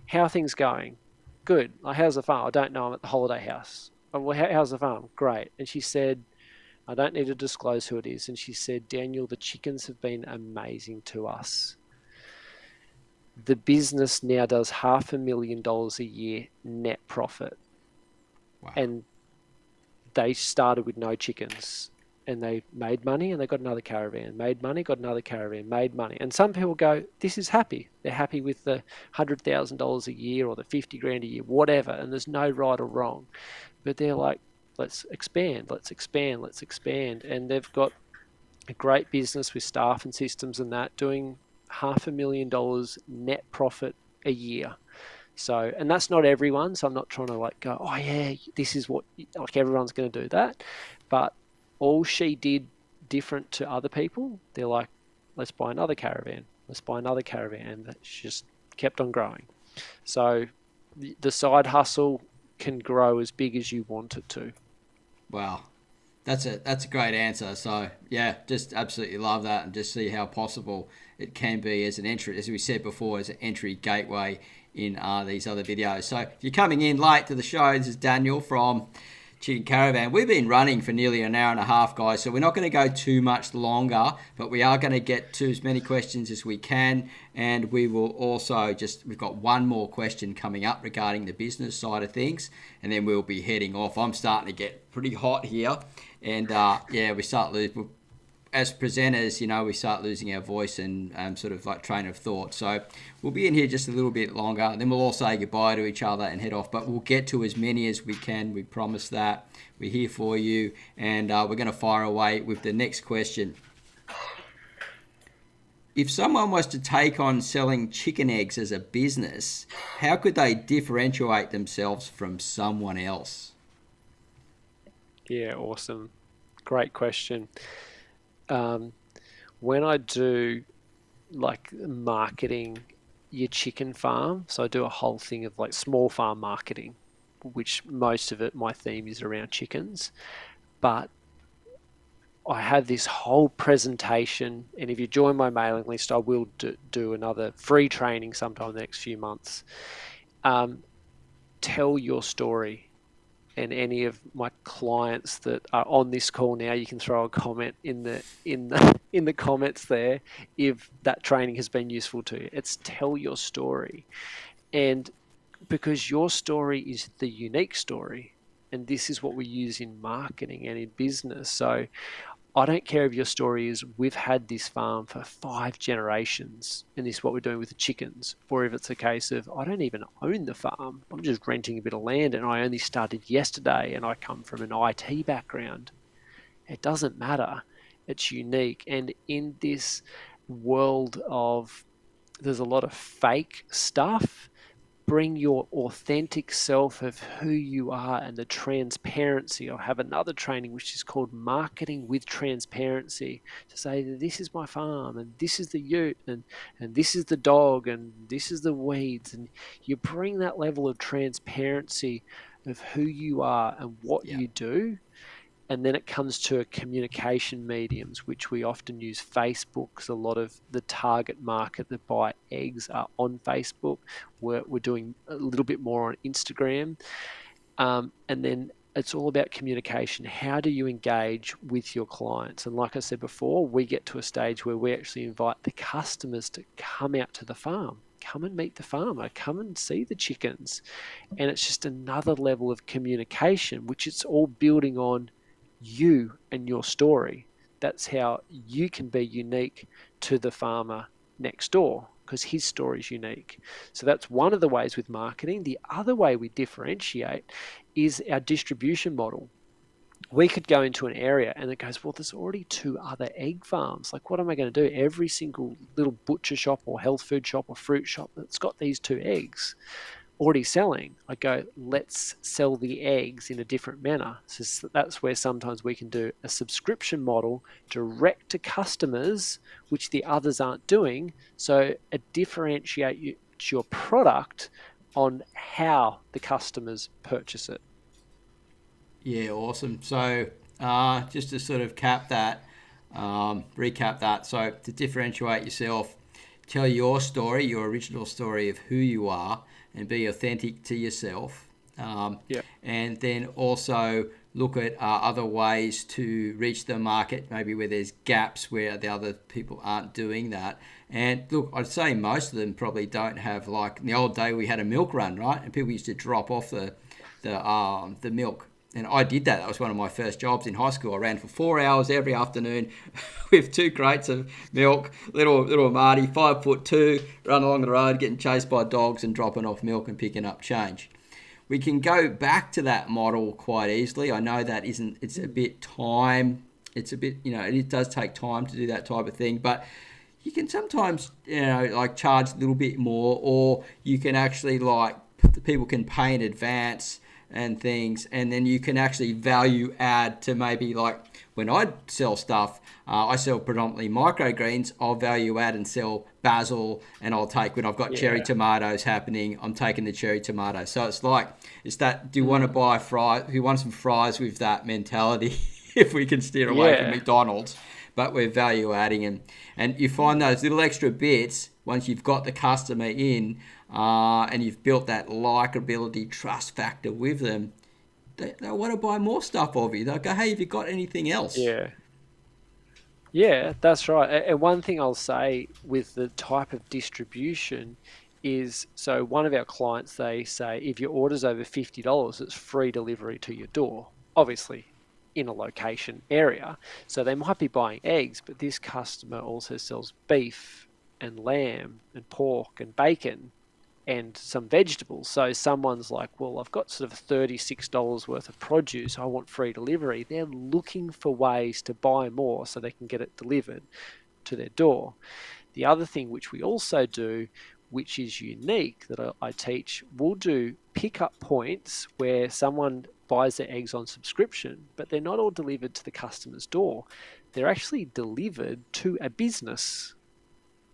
How are things going? Good. Like, how's the farm? I don't know. I'm at the holiday house. Oh, well, how's the farm? Great. And she said, I don't need to disclose who it is. And she said, Daniel, the chickens have been amazing to us. The business now does $500,000 a year net profit. Wow. And they started with no chickens. And they made money and they got another caravan, made money, got another caravan, made money. And some people go, this is happy. They're happy with the $100,000 a year or the $50,000 a year, whatever. And there's no right or wrong. But they're like, let's expand. And they've got a great business with staff and systems and that, doing $500,000 net profit a year. So, and that's not everyone. So I'm not trying to like go, oh yeah, this is what, like everyone's going to do that. But all she did different to other people, they're like, let's buy another caravan. And she just kept on growing. So the side hustle can grow as big as you want it to. Wow. That's a great answer. So, yeah, just absolutely love that, and just see how possible it can be as an entry, as we said before, as an entry gateway in these other videos. So if you're coming in late to the show, this is Daniel from Chicken Caravan. We've been running for nearly an hour and a half, guys, so we're not going to go too much longer, but we are going to get to as many questions as we can, and we will also we've got one more question coming up regarding the business side of things, and then we'll be heading off. I'm starting to get pretty hot here, and we start losing. As presenters, we start losing our voice and sort of like train of thought. So we'll be in here just a little bit longer. Then we'll all say goodbye to each other and head off. But we'll get to as many as we can. We promise that. We're here for you. And we're going to fire away with the next question. If someone was to take on selling chicken eggs as a business, how could they differentiate themselves from someone else? Yeah, awesome. Great question. When I do like marketing your chicken farm, so I do a whole thing of like small farm marketing, which most of it, my theme is around chickens, but I have this whole presentation, and if you join my mailing list, I will do another free training sometime in the next few months. Tell your story. And any of my clients that are on this call now, you can throw a comment in the comments there if that training has been useful to you. It's tell your story, and because your story is the unique story, and this is what we use in marketing and in business. So I don't care if your story is we've had this farm for 5 generations and this is what we're doing with the chickens, or if it's a case of I don't even own the farm, I'm just renting a bit of land and I only started yesterday and I come from an IT background. It doesn't matter. It's unique. And in this world of there's a lot of fake stuff, bring your authentic self of who you are and the transparency. I have another training which is called Marketing with Transparency, to say that this is my farm and this is the ute and this is the dog and this is the weeds. And you bring that level of transparency of who you are and what you do. And then it comes to communication mediums, which we often use Facebook, because a lot of the target market that buy eggs are on Facebook. We're doing a little bit more on Instagram. And then it's all about communication. How do you engage with your clients? And like I said before, we get to a stage where we actually invite the customers to come out to the farm. Come and meet the farmer, come and see the chickens. And it's just another level of communication, which it's all building on you and your story. That's how you can be unique to the farmer next door, because his story is unique. So that's one of the ways with marketing. The other way we differentiate is our distribution model. We could go into an area and it goes, well, there's already 2 other egg farms. Like, what am I going to do? Every single little butcher shop or health food shop or fruit shop that's got these 2 eggs already selling, I go, let's sell the eggs in a different manner. So that's where sometimes we can do a subscription model direct to customers, which the others aren't doing. So it differentiates your product on how the customers purchase it. Yeah, awesome. So just to sort of recap that. So to differentiate yourself, tell your story, your original story of who you are, and be authentic to yourself. And then also look at other ways to reach the market, maybe where there's gaps where the other people aren't doing that. And look, I'd say most of them probably don't have, like in the old day we had a milk run, right? And people used to drop off the milk. And I did that. That was one of my first jobs in high school. I ran for 4 hours every afternoon with 2 crates of milk. Little Marty, 5'2", run along the road, getting chased by dogs and dropping off milk and picking up change. We can go back to that model quite easily. I know that it's a bit time. It's a bit, it does take time to do that type of thing. But you can sometimes, like charge a little bit more, or you can actually people can pay in advance and things, and then you can actually value add to, maybe like when I sell stuff, I sell predominantly microgreens. I'll value add and sell basil, and I'll take, when I've got cherry tomatoes happening, I'm taking the cherry tomatoes. So it's that, do you want to buy fries? Who wants some fries with that mentality? If we can steer away from McDonald's, but we're value adding, and you find those little extra bits once you've got the customer in, and you've built that likability, trust factor with them. they want to buy more stuff of you. They'll go, hey, have you got anything else? Yeah. Yeah, that's right. And one thing I'll say with the type of distribution is, so one of our clients, they say if your order's over $50, it's free delivery to your door, obviously in a location area. So they might be buying eggs, but this customer also sells beef and lamb and pork and bacon and some vegetables. So someone's like, well, I've got sort of $36 worth of produce. I want free delivery. They're looking for ways to buy more so they can get it delivered to their door. The other thing which we also do, which is unique that I teach, we'll do pickup points where someone buys their eggs on subscription, but they're not all delivered to the customer's door. They're actually delivered to a business.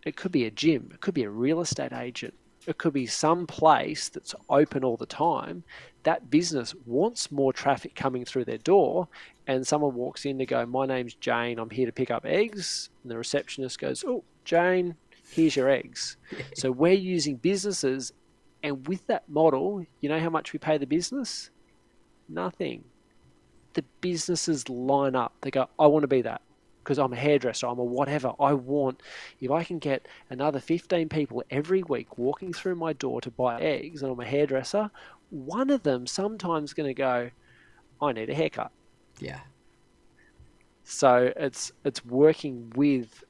It could be a gym, it could be a real estate agent, it could be some place that's open all the time. That business wants more traffic coming through their door, and someone walks in to go, my name's Jane, I'm here to pick up eggs. And the receptionist goes, oh, Jane, here's your eggs. So we're using businesses, and with that model, you know how much we pay the business? Nothing. The businesses line up. They go, I want to be that. Because I'm a hairdresser, I'm a whatever. If I can get another 15 people every week walking through my door to buy eggs, and I'm a hairdresser, one of them sometimes going to go, I need a haircut. Yeah. So it's working with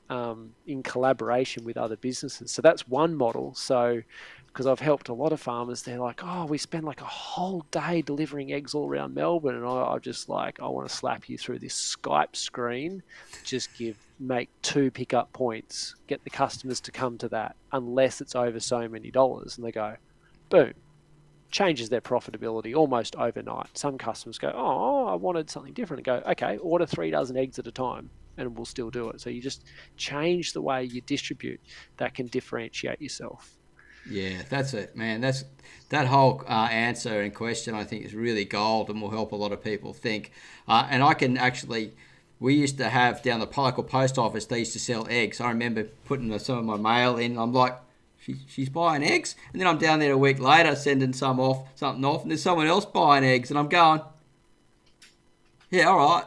in collaboration with other businesses. So that's one model. So because I've helped a lot of farmers, they're like, oh, we spend like a whole day delivering eggs all around Melbourne, and I'm just like, I want to slap you through this Skype screen, just make 2 pickup points, get the customers to come to that, unless it's over so many dollars, and they go, boom, changes their profitability almost overnight. Some customers go, oh, I wanted something different, and go, okay, order 3 dozen eggs at a time, and we'll still do it. So you just change the way you distribute. That can differentiate yourself. Yeah, that's it, man. That whole answer and question, I think, is really gold and will help a lot of people think. And I can actually, we used to have down the local post office, they used to sell eggs. I remember putting some of my mail in. I'm like, she's buying eggs? And then I'm down there a week later sending something off, and there's someone else buying eggs. And I'm going, yeah, all right.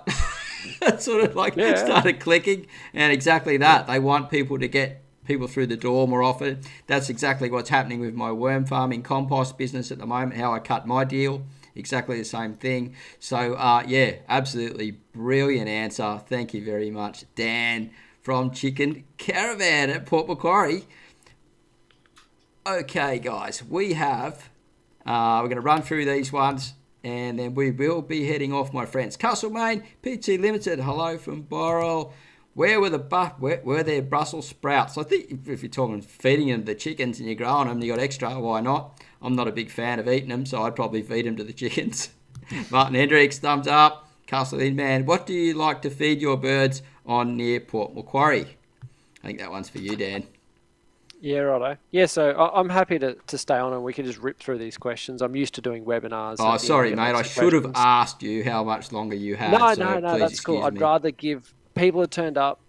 That sort of started clicking. And exactly that. They want people to get people through the door more often. That's exactly what's happening with my worm farming compost business at the moment, how I cut my deal. Exactly the same thing. So, yeah, absolutely brilliant answer. Thank you very much, Dan from Chicken Caravan at Port Macquarie. Okay, guys, we're going to run through these ones, and then we will be heading off, my friends. Castlemaine, PT Limited, hello from Boral. Where were there Brussels sprouts? I think if you're talking feeding them to the chickens and you're growing them, you got extra, why not? I'm not a big fan of eating them, so I'd probably feed them to the chickens. Martin Hendricks, thumbs up. Castle Inman, what do you like to feed your birds on near Port Macquarie? I think that one's for you, Dan. Yeah, righto. Yeah, so I'm happy to stay on, and we can just rip through these questions. I'm used to doing webinars. Oh, sorry, mate. I should have asked you how much longer you had. No, that's cool. I'd rather give people who turned up,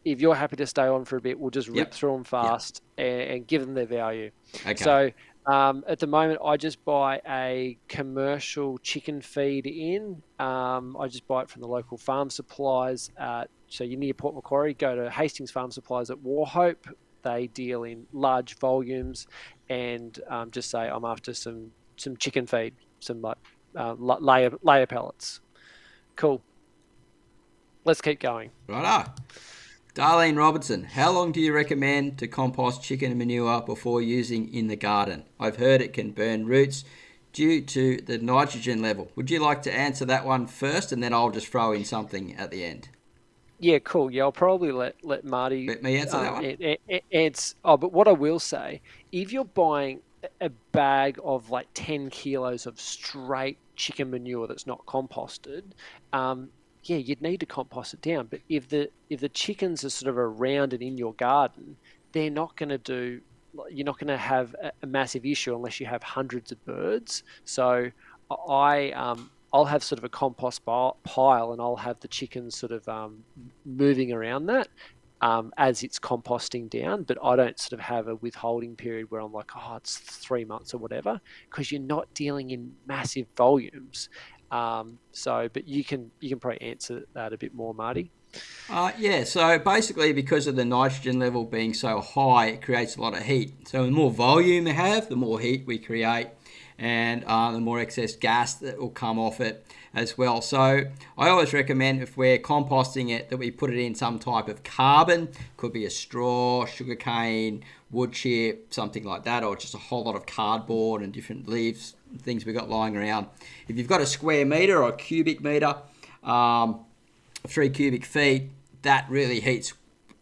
if you're happy to stay on for a bit, we'll just rip through them fast and give them their value. Okay. So at the moment, I just buy a commercial chicken feed in. I just buy it from the local farm supplies. So you're near Port Macquarie, go to Hastings Farm Supplies at Warhope. They deal in large volumes, and just say I'm after some chicken feed, some layer pellets. Cool. Let's keep going. Righto. Darlene Robertson, how long do you recommend to compost chicken manure before using in the garden? I've heard it can burn roots due to the nitrogen level. Would you like to answer that one first, and then I'll just throw in something at the end? Yeah, cool. Yeah, I'll probably let Marty... Let me answer that one? But what I will say, if you're buying a bag of like 10 kilos of straight chicken manure that's not composted... yeah, you'd need to compost it down. But if the chickens are sort of around and in your garden, you're not going to have a massive issue unless you have hundreds of birds. So I'll have sort of a compost pile, and I'll have the chickens sort of moving around that as it's composting down. But I don't sort of have a withholding period where I'm like, oh, it's 3 months or whatever, because you're not dealing in massive volumes. But you can probably answer that a bit more, Marty. Yeah, so basically, because of the nitrogen level being so high, it creates a lot of heat. So the more volume we have, the more heat we create, and the more excess gas that will come off it as well. So I always recommend, if we're composting it, that we put it in some type of carbon. Could be a straw, sugarcane, wood chip, something like that, or just a whole lot of cardboard and different leaves, things we've got lying around. If you've got a square meter or a cubic meter, 3 cubic feet, that really heats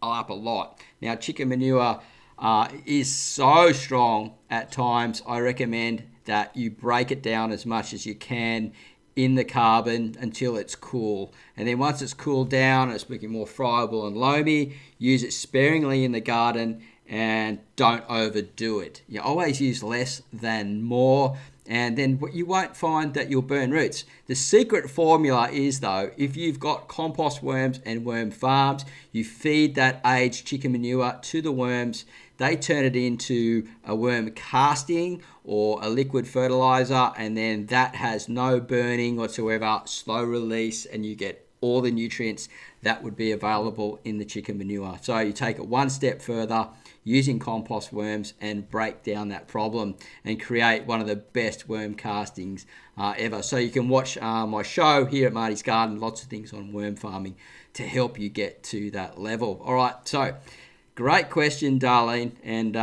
up a lot. Now, chicken manure is so strong at times, I recommend that you break it down as much as you can in the carbon until it's cool. And then once it's cooled down and it's looking more friable and loamy, use it sparingly in the garden and don't overdo it. You always use less than more, and then you won't find that you'll burn roots. The secret formula is, though, if you've got compost worms and worm farms, you feed that aged chicken manure to the worms. They turn it into a worm casting or a liquid fertilizer, and then that has no burning whatsoever, slow release, and you get all the nutrients that would be available in the chicken manure. So you take it one step further using compost worms and break down that problem and create one of the best worm castings ever. So you can watch my show here at Marty's Garden, lots of things on worm farming to help you get to that level. All right, so great question, Darlene. And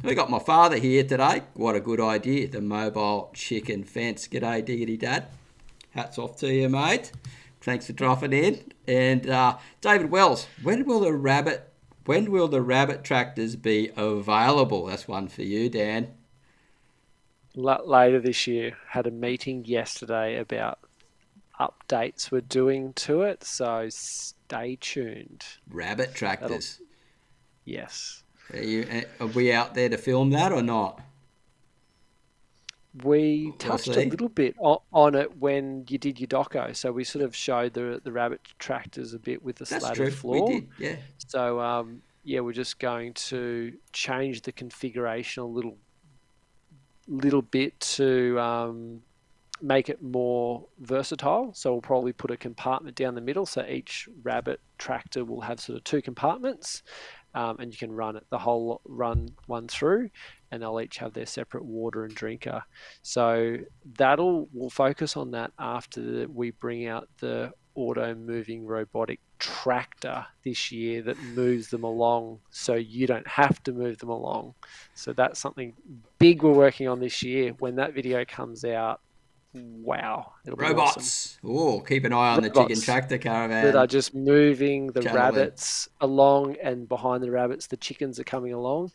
we got my father here today. What a good idea, the mobile chicken fence. G'day, Diggity Dad. Hats off to you, mate. Thanks for dropping in. And David Wells, when will the rabbit tractors be available? That's one for you, Dan. Later this year, had a meeting yesterday about updates we're doing to it, so stay tuned. Rabbit tractors. Yes. Are we out there to film that or not? We touched a little bit on it when you did your doco. So we sort of showed the rabbit tractors a bit with the slatted floor. We did, yeah. So, we're just going to change the configuration a little bit to make it more versatile. So we'll probably put a compartment down the middle. So each rabbit tractor will have sort of two compartments. And you can run the whole run one through, and they'll each have their separate water and drinker. So we'll focus on that after we bring out the auto moving robotic tractor this year that moves them along, so you don't have to move them along. So that's something big we're working on this year. When that video comes out, wow, it'll be robots. Awesome. Oh, keep an eye on the Chicken Tractor Caravan. That are just moving the rabbits along, and behind the rabbits, the chickens are coming along,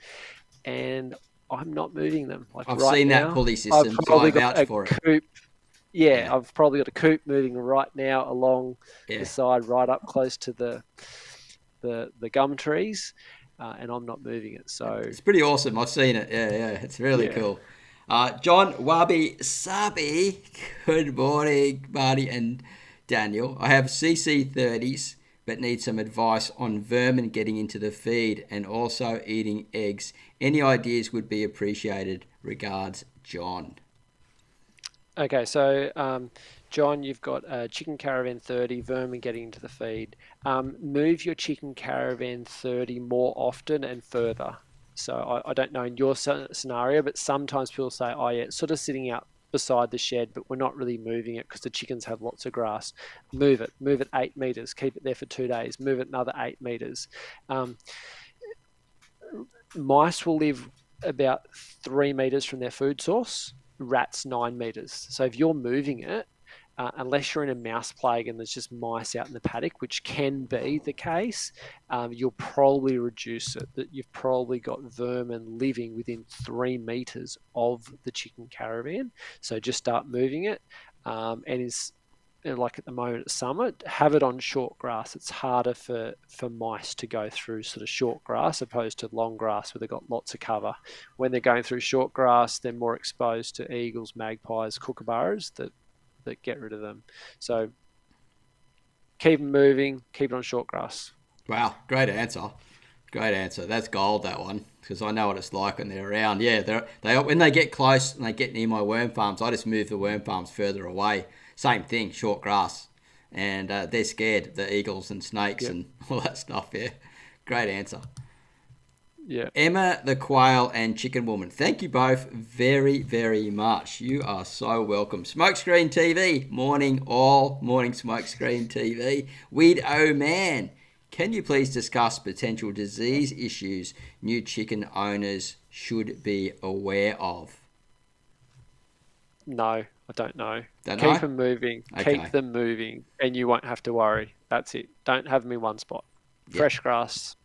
and I'm not moving them. I've seen that pulley system, so I vouch for it. Coop. Yeah, I've probably got a coop moving right now along the side, right up close to the gum trees, and I'm not moving it. So it's pretty awesome. I've seen it. Yeah, it's really cool. John Wabi Sabi, good morning, Marty and Daniel. I have CC30s, but need some advice on vermin getting into the feed and also eating eggs. Any ideas would be appreciated. Regards, John. Okay, so John, you've got a Chicken Caravan 30, vermin getting into the feed. Move your Chicken Caravan 30 more often and further. So I don't know in your scenario, but sometimes people say, oh yeah, it's sort of sitting out beside the shed, but we're not really moving it because the chickens have lots of grass. Move it 8 meters, keep it there for 2 days, move it another 8 meters. Mice will live about 3 meters from their food source, rats 9 meters. So if you're moving it, unless you're in a mouse plague and there's just mice out in the paddock, which can be the case, you'll probably reduce it. That you've probably got vermin living within 3 meters of the chicken caravan. So just start moving it. Like at the moment at summer, have it on short grass. It's harder for mice to go through sort of short grass opposed to long grass where they've got lots of cover. When they're going through short grass, they're more exposed to eagles, magpies, kookaburras that get rid of them. So keep them moving, keep it on short grass. Wow, great answer. Great answer. That's gold, that one, because I know what it's like when they're around. Yeah, they when they get close and they get near my worm farms, I just move the worm farms further away. Same thing, short grass. And they're scared, the eagles and snakes Yep. and all that stuff, yeah. Great answer. Yeah. Emma, the quail, and chicken woman. Thank you both very, very much. You are so welcome. Smokescreen TV, morning all, morning Smokescreen TV. Weed Oh Man, can you please discuss potential disease issues new chicken owners should be aware of? No, I don't know. Don't Keep know? them moving. Okay. Keep them moving, and you won't have to worry. That's it. Don't have them in one spot. Fresh grass.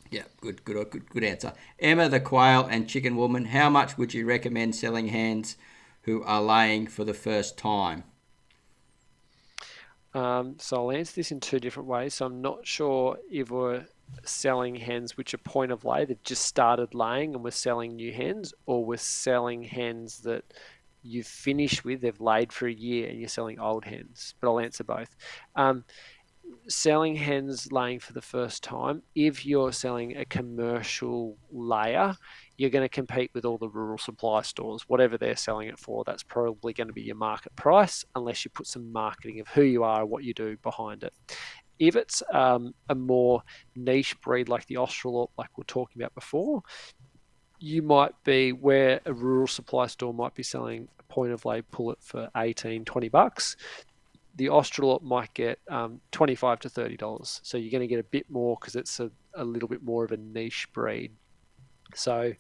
Yeah, good answer. Emma, the quail, and chicken woman, how much would you recommend selling hens who are laying for the first time? So I'll answer this in two different ways. So I'm not sure if we're selling hens which are point of lay, they've just started laying and we're selling new hens, or we're selling hens that you've finished with, they've laid for a year and you're selling old hens. But I'll answer both. Selling hens laying for the first time, if you're selling a commercial layer, you're going to compete with all the rural supply stores. Whatever they're selling it for, that's probably going to be your market price, unless you put some marketing of who you are, what you do behind it. If it's a more niche breed like the Australorp, like we were talking about before, you might be where a rural supply store might be selling a point of lay pullet for $18-20. The Australorp might get $25 to $30. So you're going to get a bit more because it's a little bit more of a niche breed. So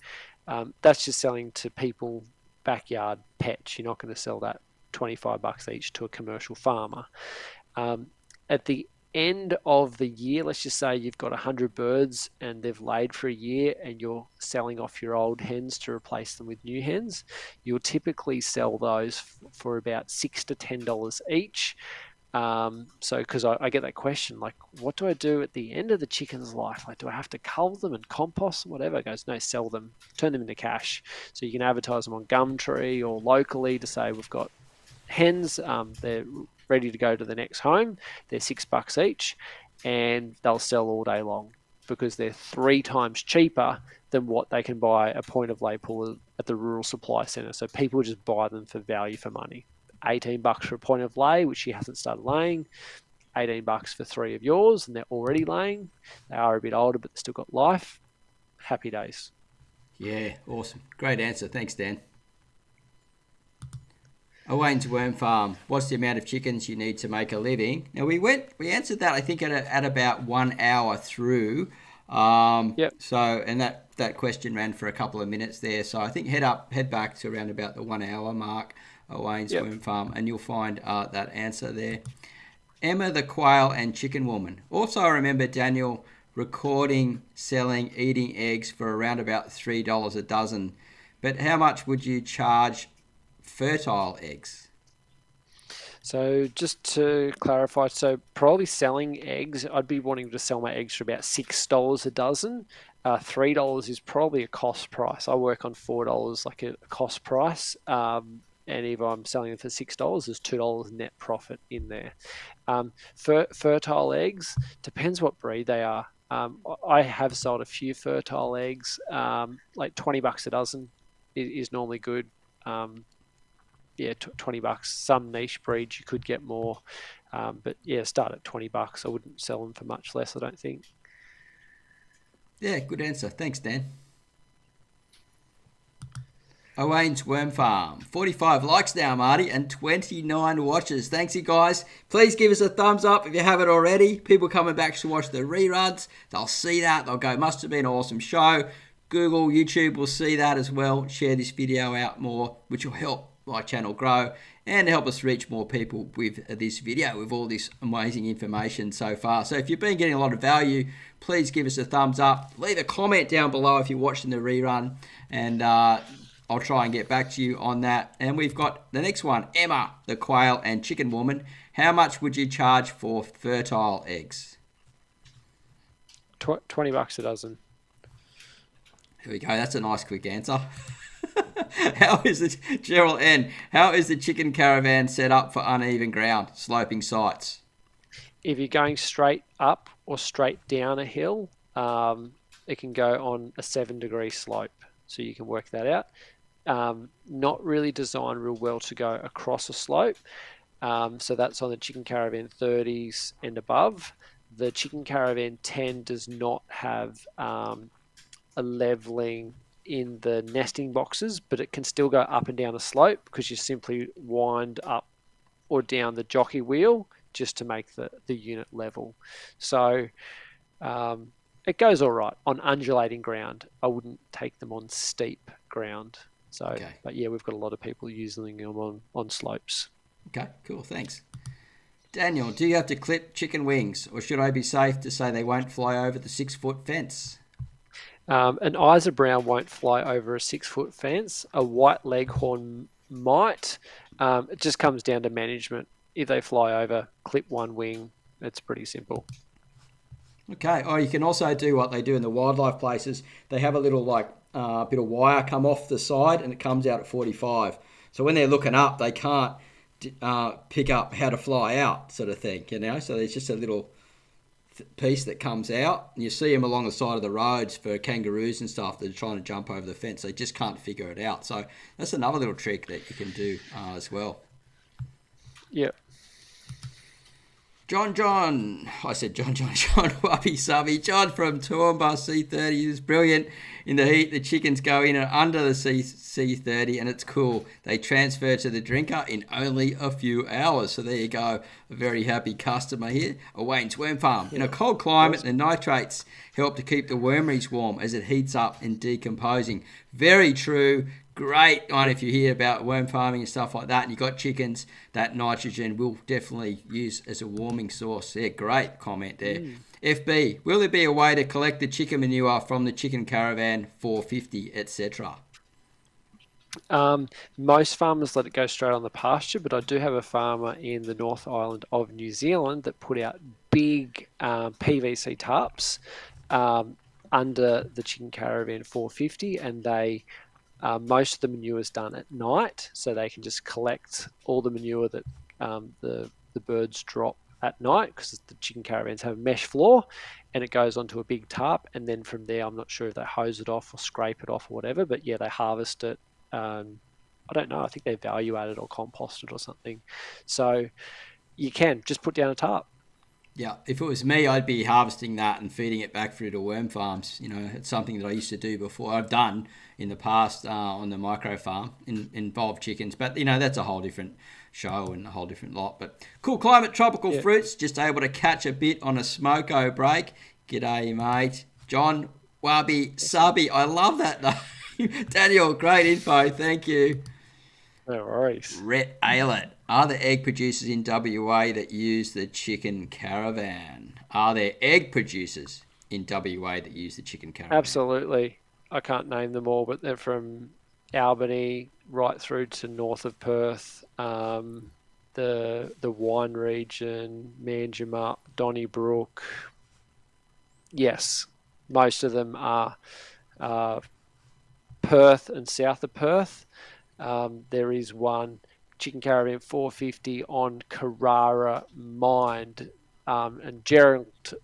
that's just selling to people, backyard pets. You're not going to sell that $25 each to a commercial farmer. At the end of the year, let's just say you've got 100 birds and they've laid for a year and you're selling off your old hens to replace them with new hens, you'll typically sell those for about $6 to $10 each. So because I get that question, like, what do I do at the end of the chicken's life? Like, do I have to cull them and compost them, whatever? It goes, no, sell them, turn them into cash. So you can advertise them on Gumtree or locally to say, we've got hens, they're ready to go to the next home. They're $6 each, and they'll sell all day long because they're 3 times cheaper than what they can buy a point of lay puller at the rural supply centre. So people just buy them for value for money. $18 for a point of lay, which she hasn't started laying. $18 for 3 of yours, and they're already laying. They are a bit older, but they've still got life. Happy days. Yeah, awesome. Great answer. Thanks, Dan. Owain's Worm Farm. What's the amount of chickens you need to make a living? Now we answered that I think at about 1 hour through. Yep. So and that question ran for a couple of minutes there. So I think head back to around about the 1 hour mark. Owain's Worm Farm, and you'll find that answer there. Emma, the quail, and chicken woman. Also, I remember Daniel recording, selling, eating eggs for around about $3 a dozen. But how much would you charge fertile eggs? So just to clarify, so probably selling eggs, I'd be wanting to sell my eggs for about $6 a dozen. $3 is probably a cost price. I work on $4 like a cost price. And if I'm selling them for $6, there's $2 net profit in there. Fertile eggs, depends what breed they are. I have sold a few fertile eggs, like $20 a dozen is normally good. $20. Some niche breeds you could get more, but yeah, start at $20. I wouldn't sell them for much less, I don't think. Yeah, good answer. Thanks, Dan. Owain's Worm Farm. 45 likes now, Marty, and 29 watches. Thanks, you guys. Please give us a thumbs up if you haven't already. People coming back to watch the reruns, they'll see that. They'll go, must have been an awesome show. Google, YouTube will see that as well. Share this video out more, which will help my channel grow and help us reach more people with this video, with all this amazing information so far. So if you've been getting a lot of value, please give us a thumbs up. Leave a comment down below if you're watching the rerun, and I'll try and get back to you on that. And we've got the next one, Emma, the quail and chicken woman. How much would you charge for fertile eggs? $20 a dozen. Here we go. That's a nice quick answer. How is the Gerald N? How is the Chicken Caravan set up for uneven ground, sloping sites? If you're going straight up or straight down a hill, it can go on a 7-degree slope. So you can work that out. Not really designed real well to go across a slope. So that's on the Chicken Caravan 30s and above. The Chicken Caravan 10 does not have a leveling in the nesting boxes, but it can still go up and down a slope because you simply wind up or down the jockey wheel just to make the unit level. So it goes all right on undulating ground. I wouldn't take them on steep ground. So, okay. But yeah, we've got a lot of people using them on slopes. Okay, cool, thanks. Daniel, do you have to clip chicken wings, or should I be safe to say they won't fly over the 6-foot fence? An Isa Brown won't fly over a 6-foot fence. A white leghorn might. It just comes down to management. If they fly over, clip one wing. It's pretty simple. Okay. Or you can also do what they do in the wildlife places. They have a little bit of wire come off the side, and it comes out at 45. So when they're looking up, they can't pick up how to fly out, sort of thing. So there's just a little piece that comes out, and you see them along the side of the roads for kangaroos and stuff that are trying to jump over the fence. They just can't figure it out. So that's another little trick that you can do as well. Yeah. John, Wabi Sabi. John from Toowoomba C30 is brilliant. In the heat, the chickens go in and under the C30, and it's cool. They transfer to the drinker in only a few hours. So there you go. A very happy customer here. A Wayne's Worm Farm. In a cold climate, the nitrates help to keep the wormeries warm as it heats up and decomposing. Very true. Great one if you hear about worm farming and stuff like that, and you've got chickens, that nitrogen will definitely use as a warming source. Yeah, great comment there. FB, will there be a way to collect the chicken manure from the Chicken Caravan 450, etc.? Most farmers let it go straight on the pasture, but I do have a farmer in the North Island of New Zealand that put out big PVC tarps under the Chicken Caravan 450, and they... most of the manure is done at night, so they can just collect all the manure that the birds drop at night, because the chicken caravans have a mesh floor, and it goes onto a big tarp, and then from there, I'm not sure if they hose it off or scrape it off or whatever, but yeah, they harvest it. I don't know, I think they value add it or compost it or something. So you can just put down a tarp. Yeah, if it was me, I'd be harvesting that and feeding it back through to worm farms. It's something that I used to do before. I've done in the past on the micro farm, involved chickens. But, that's a whole different show and a whole different lot. But cool climate, tropical fruits, just able to catch a bit on a smoko break. G'day, mate. John, Wabi, Sabi. I love that name. Daniel, great info. Thank you. No worries. Rhett Aylett. Are there egg producers in WA that use the Chicken Caravan? Are there egg producers in WA that use the Chicken Caravan? Absolutely. I can't name them all, but they're from Albany right through to north of Perth, the wine region, Manjimup, Donnybrook. Yes, most of them are Perth and south of Perth. There is one Chicken Caravan 450 on Carrara Mine, and Gerrington,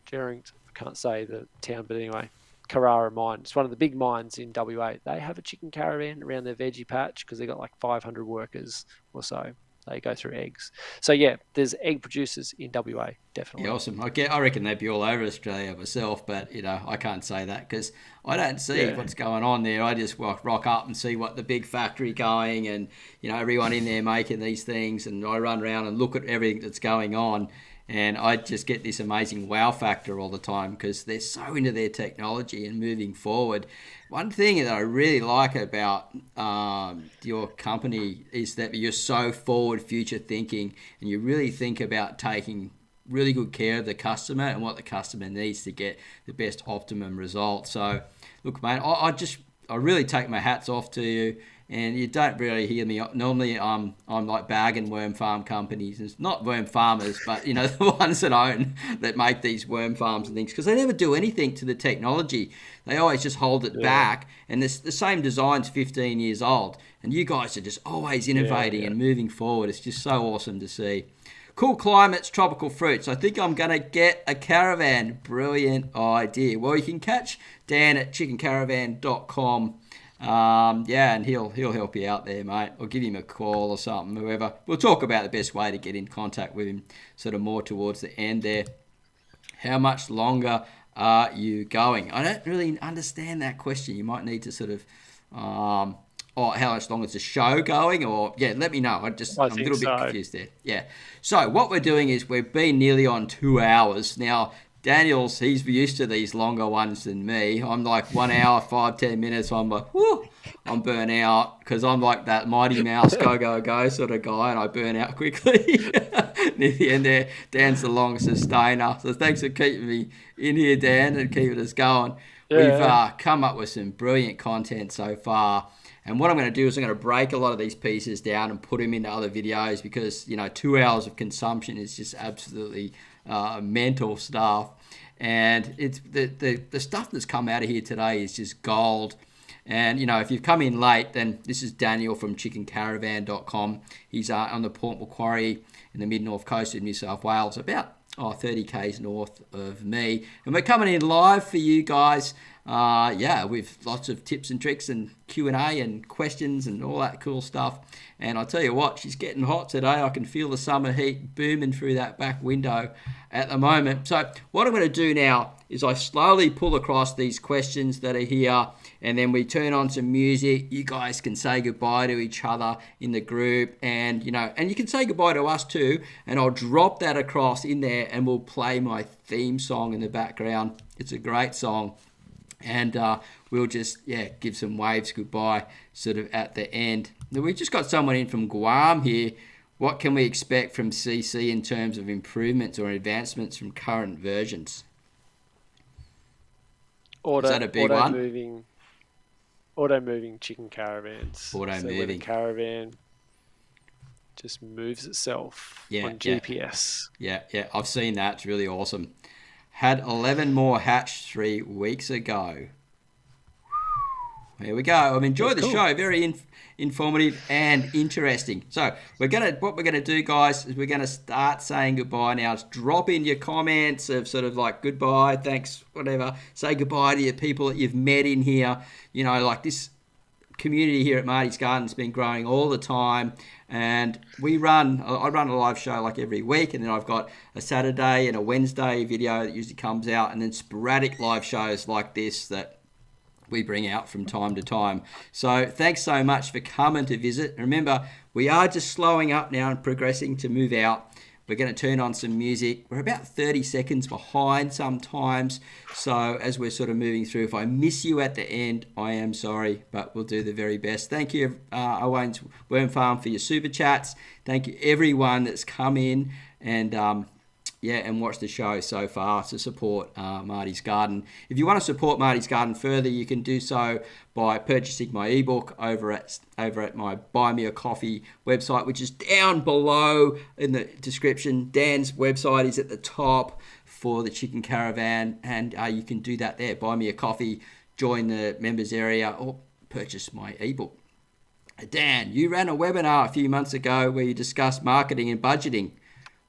I can't say the town, but anyway, Carrara Mine. It's one of the big mines in WA. They have a chicken caravan around their veggie patch because they've got like 500 workers or so. They go through eggs. So yeah, there's egg producers in WA, definitely. Yeah, awesome. I reckon they'd be all over Australia myself, but I can't say that because I don't see what's going on there. I just rock up and see what the big factory going, and everyone in there making these things, and I run around and look at everything that's going on, and I just get this amazing wow factor all the time because they're so into their technology and moving forward. One thing that I really like about your company is that you're so forward, future thinking, and you really think about taking really good care of the customer and what the customer needs to get the best optimum result. So, look, mate, I really take my hats off to you. And you don't really hear me. Normally, I'm like bagging worm farm companies. It's not worm farmers, but the ones that make these worm farms and things, because they never do anything to the technology. They always just hold it back. And the same design's 15 years old. And you guys are just always innovating and moving forward. It's just so awesome to see. Cool climates, tropical fruits. I think I'm going to get a caravan. Brilliant idea. Well, you can catch Dan at chickencaravan.com. And he'll help you out there, mate, or give him a call or something, whoever. We'll talk about the best way to get in contact with him sort of more towards the end there. How much longer are you going? I don't really understand that question. You might need to sort of, how much longer is the show going? Or, let me know. I'm a little bit confused there. Yeah. So what we're doing is we've been nearly on 2 hours. Now, he's used to these longer ones than me. I'm like 1 hour, 5-10 minutes. I'm like, whoo, I'm burnt out because I'm like that Mighty Mouse go sort of guy, and I burn out quickly. Near the end there, Dan's the long sustainer. So thanks for keeping me in here, Dan, and keeping us going. Yeah. We've come up with some brilliant content so far. And what I'm going to do is I'm going to break a lot of these pieces down and put them into other videos because, 2 hours of consumption is just absolutely mental stuff. And it's the stuff that's come out of here today is just gold. And, if you've come in late, then this is Daniel from chickencaravan.com. He's on the Port Macquarie in the mid-north coast of New South Wales, about 30 k's north of me. And we're coming in live for you guys, with lots of tips and tricks and Q&A and questions and all that cool stuff. And I'll tell you what, she's getting hot today. I can feel the summer heat booming through that back window at the moment. So what I'm going to do now is I slowly pull across these questions that are here, and then we turn on some music. You guys can say goodbye to each other in the group, and and you can say goodbye to us too, and I'll drop that across in there, and we'll play my theme song in the background. It's a great song. And we'll just, give some waves goodbye sort of at the end. Now, we've just got someone in from Guam here. What can we expect from CC in terms of improvements or advancements from current versions? Is that a big one? Auto-moving chicken caravans. Auto-moving. So the caravan just moves itself on GPS. Yeah, I've seen that. It's really awesome. Had 11 more hatched 3 weeks ago. Here we go. I've enjoyed the show. Very informative and interesting. So what we're gonna do, guys, is we're gonna start saying goodbye now. Just drop in your comments of sort of like goodbye, thanks, whatever. Say goodbye to your people that you've met in here. Like this community here at Marty's Garden has been growing all the time, and I run a live show like every week, and then I've got a Saturday and a Wednesday video that usually comes out, and then sporadic live shows like this that we bring out from time to time. So thanks so much for coming to visit. Remember, we are just slowing up now and progressing to move out. We're going to turn on some music. We're about 30 seconds behind sometimes. So as we're sort of moving through, if I miss you at the end, I am sorry, but we'll do the very best. Thank you, Owen's Worm Farm, for your super chats. Thank you, everyone that's come in and watched the show so far to support Marty's Garden. If you want to support Marty's Garden further, you can do so by purchasing my ebook over at my Buy Me a Coffee website, which is down below in the description. Dan's website is at the top for the Chicken Caravan, and you can do that there. Buy me a coffee, join the members area, or purchase my ebook. Dan, you ran a webinar a few months ago where you discussed marketing and budgeting.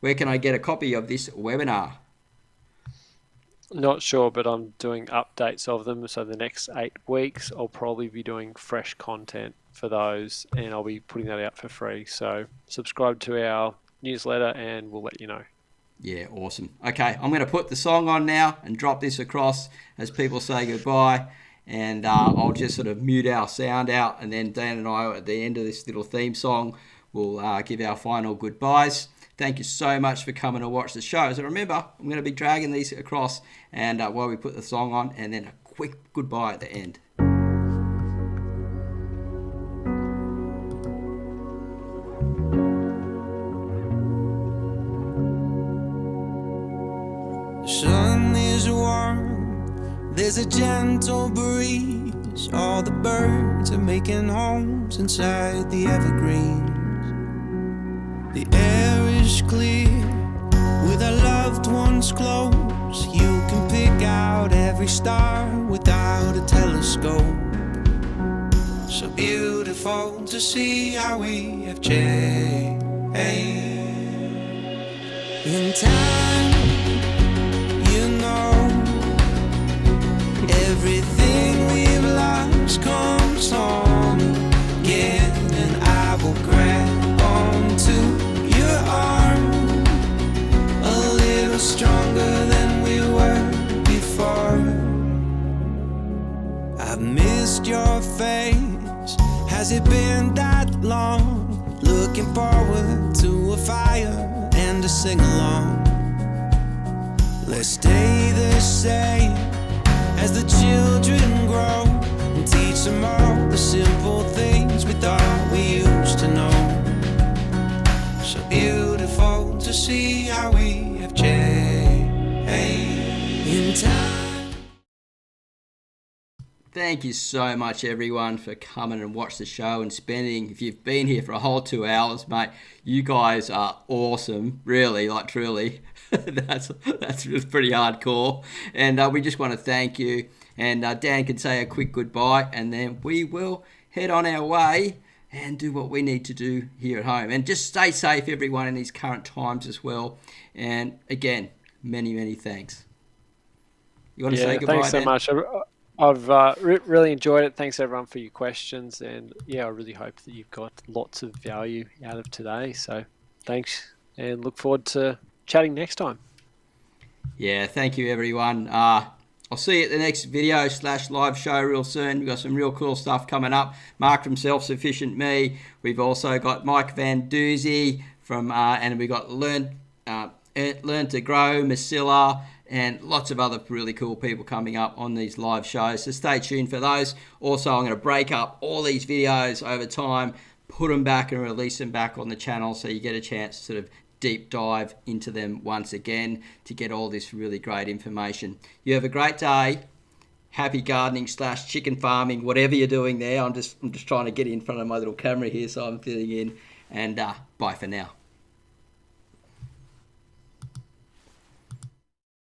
Where can I get a copy of this webinar? Not sure, but I'm doing updates of them. So the next 8 weeks, I'll probably be doing fresh content for those, and I'll be putting that out for free. So subscribe to our newsletter and we'll let you know. Yeah, awesome. Okay, I'm going to put the song on now and drop this across as people say goodbye. And I'll just sort of mute our sound out, and then Dan and I, at the end of this little theme song, will give our final goodbyes. Thank you so much for coming to watch the show. So remember, I'm going to be dragging these across and while we put the song on, and then a quick goodbye at the end. The sun is warm, there's a gentle breeze. All the birds are making homes inside the evergreens. The air is clear, with our loved ones close. You can pick out every star without a telescope. So beautiful to see how we have changed. In time, you know, everything we've lost comes on again, and I will grab onto your arm a little stronger than we were before. I've missed your face. Has it been that long? Looking forward to a fire and a sing-along. Let's stay the same as the children grow, and teach them all the simple things we thought we used to know. So beautiful to see how we have changed in time. Thank you so much, everyone, for coming and watch the show and spending. If you've been here for a whole 2 hours, mate, you guys are awesome. Really, like truly, that's pretty hardcore. And we just want to thank you. And Dan can say a quick goodbye, and then we will head on our way and do what we need to do here at home. And just stay safe, everyone, in these current times as well. And again, many, many thanks. You want to say goodbye? Thanks so much. I've really enjoyed it. Thanks everyone for your questions, and I really hope that you've got lots of value out of today. So thanks, and look forward to chatting next time. Yeah, thank you everyone. I'll see you at the next video / live show real soon. We've got some real cool stuff coming up. Mark from Self-Sufficient Me. We've also got Mike Van Doozy from, and we've got Learn to Grow, Masilla, and lots of other really cool people coming up on these live shows. So stay tuned for those. Also, I'm going to break up all these videos over time, put them back and release them back on the channel so you get a chance to sort of deep dive into them once again to get all this really great information. You have a great day. Happy gardening / chicken farming, whatever you're doing there. I'm just trying to get in front of my little camera here, so I'm fitting in. And bye for now.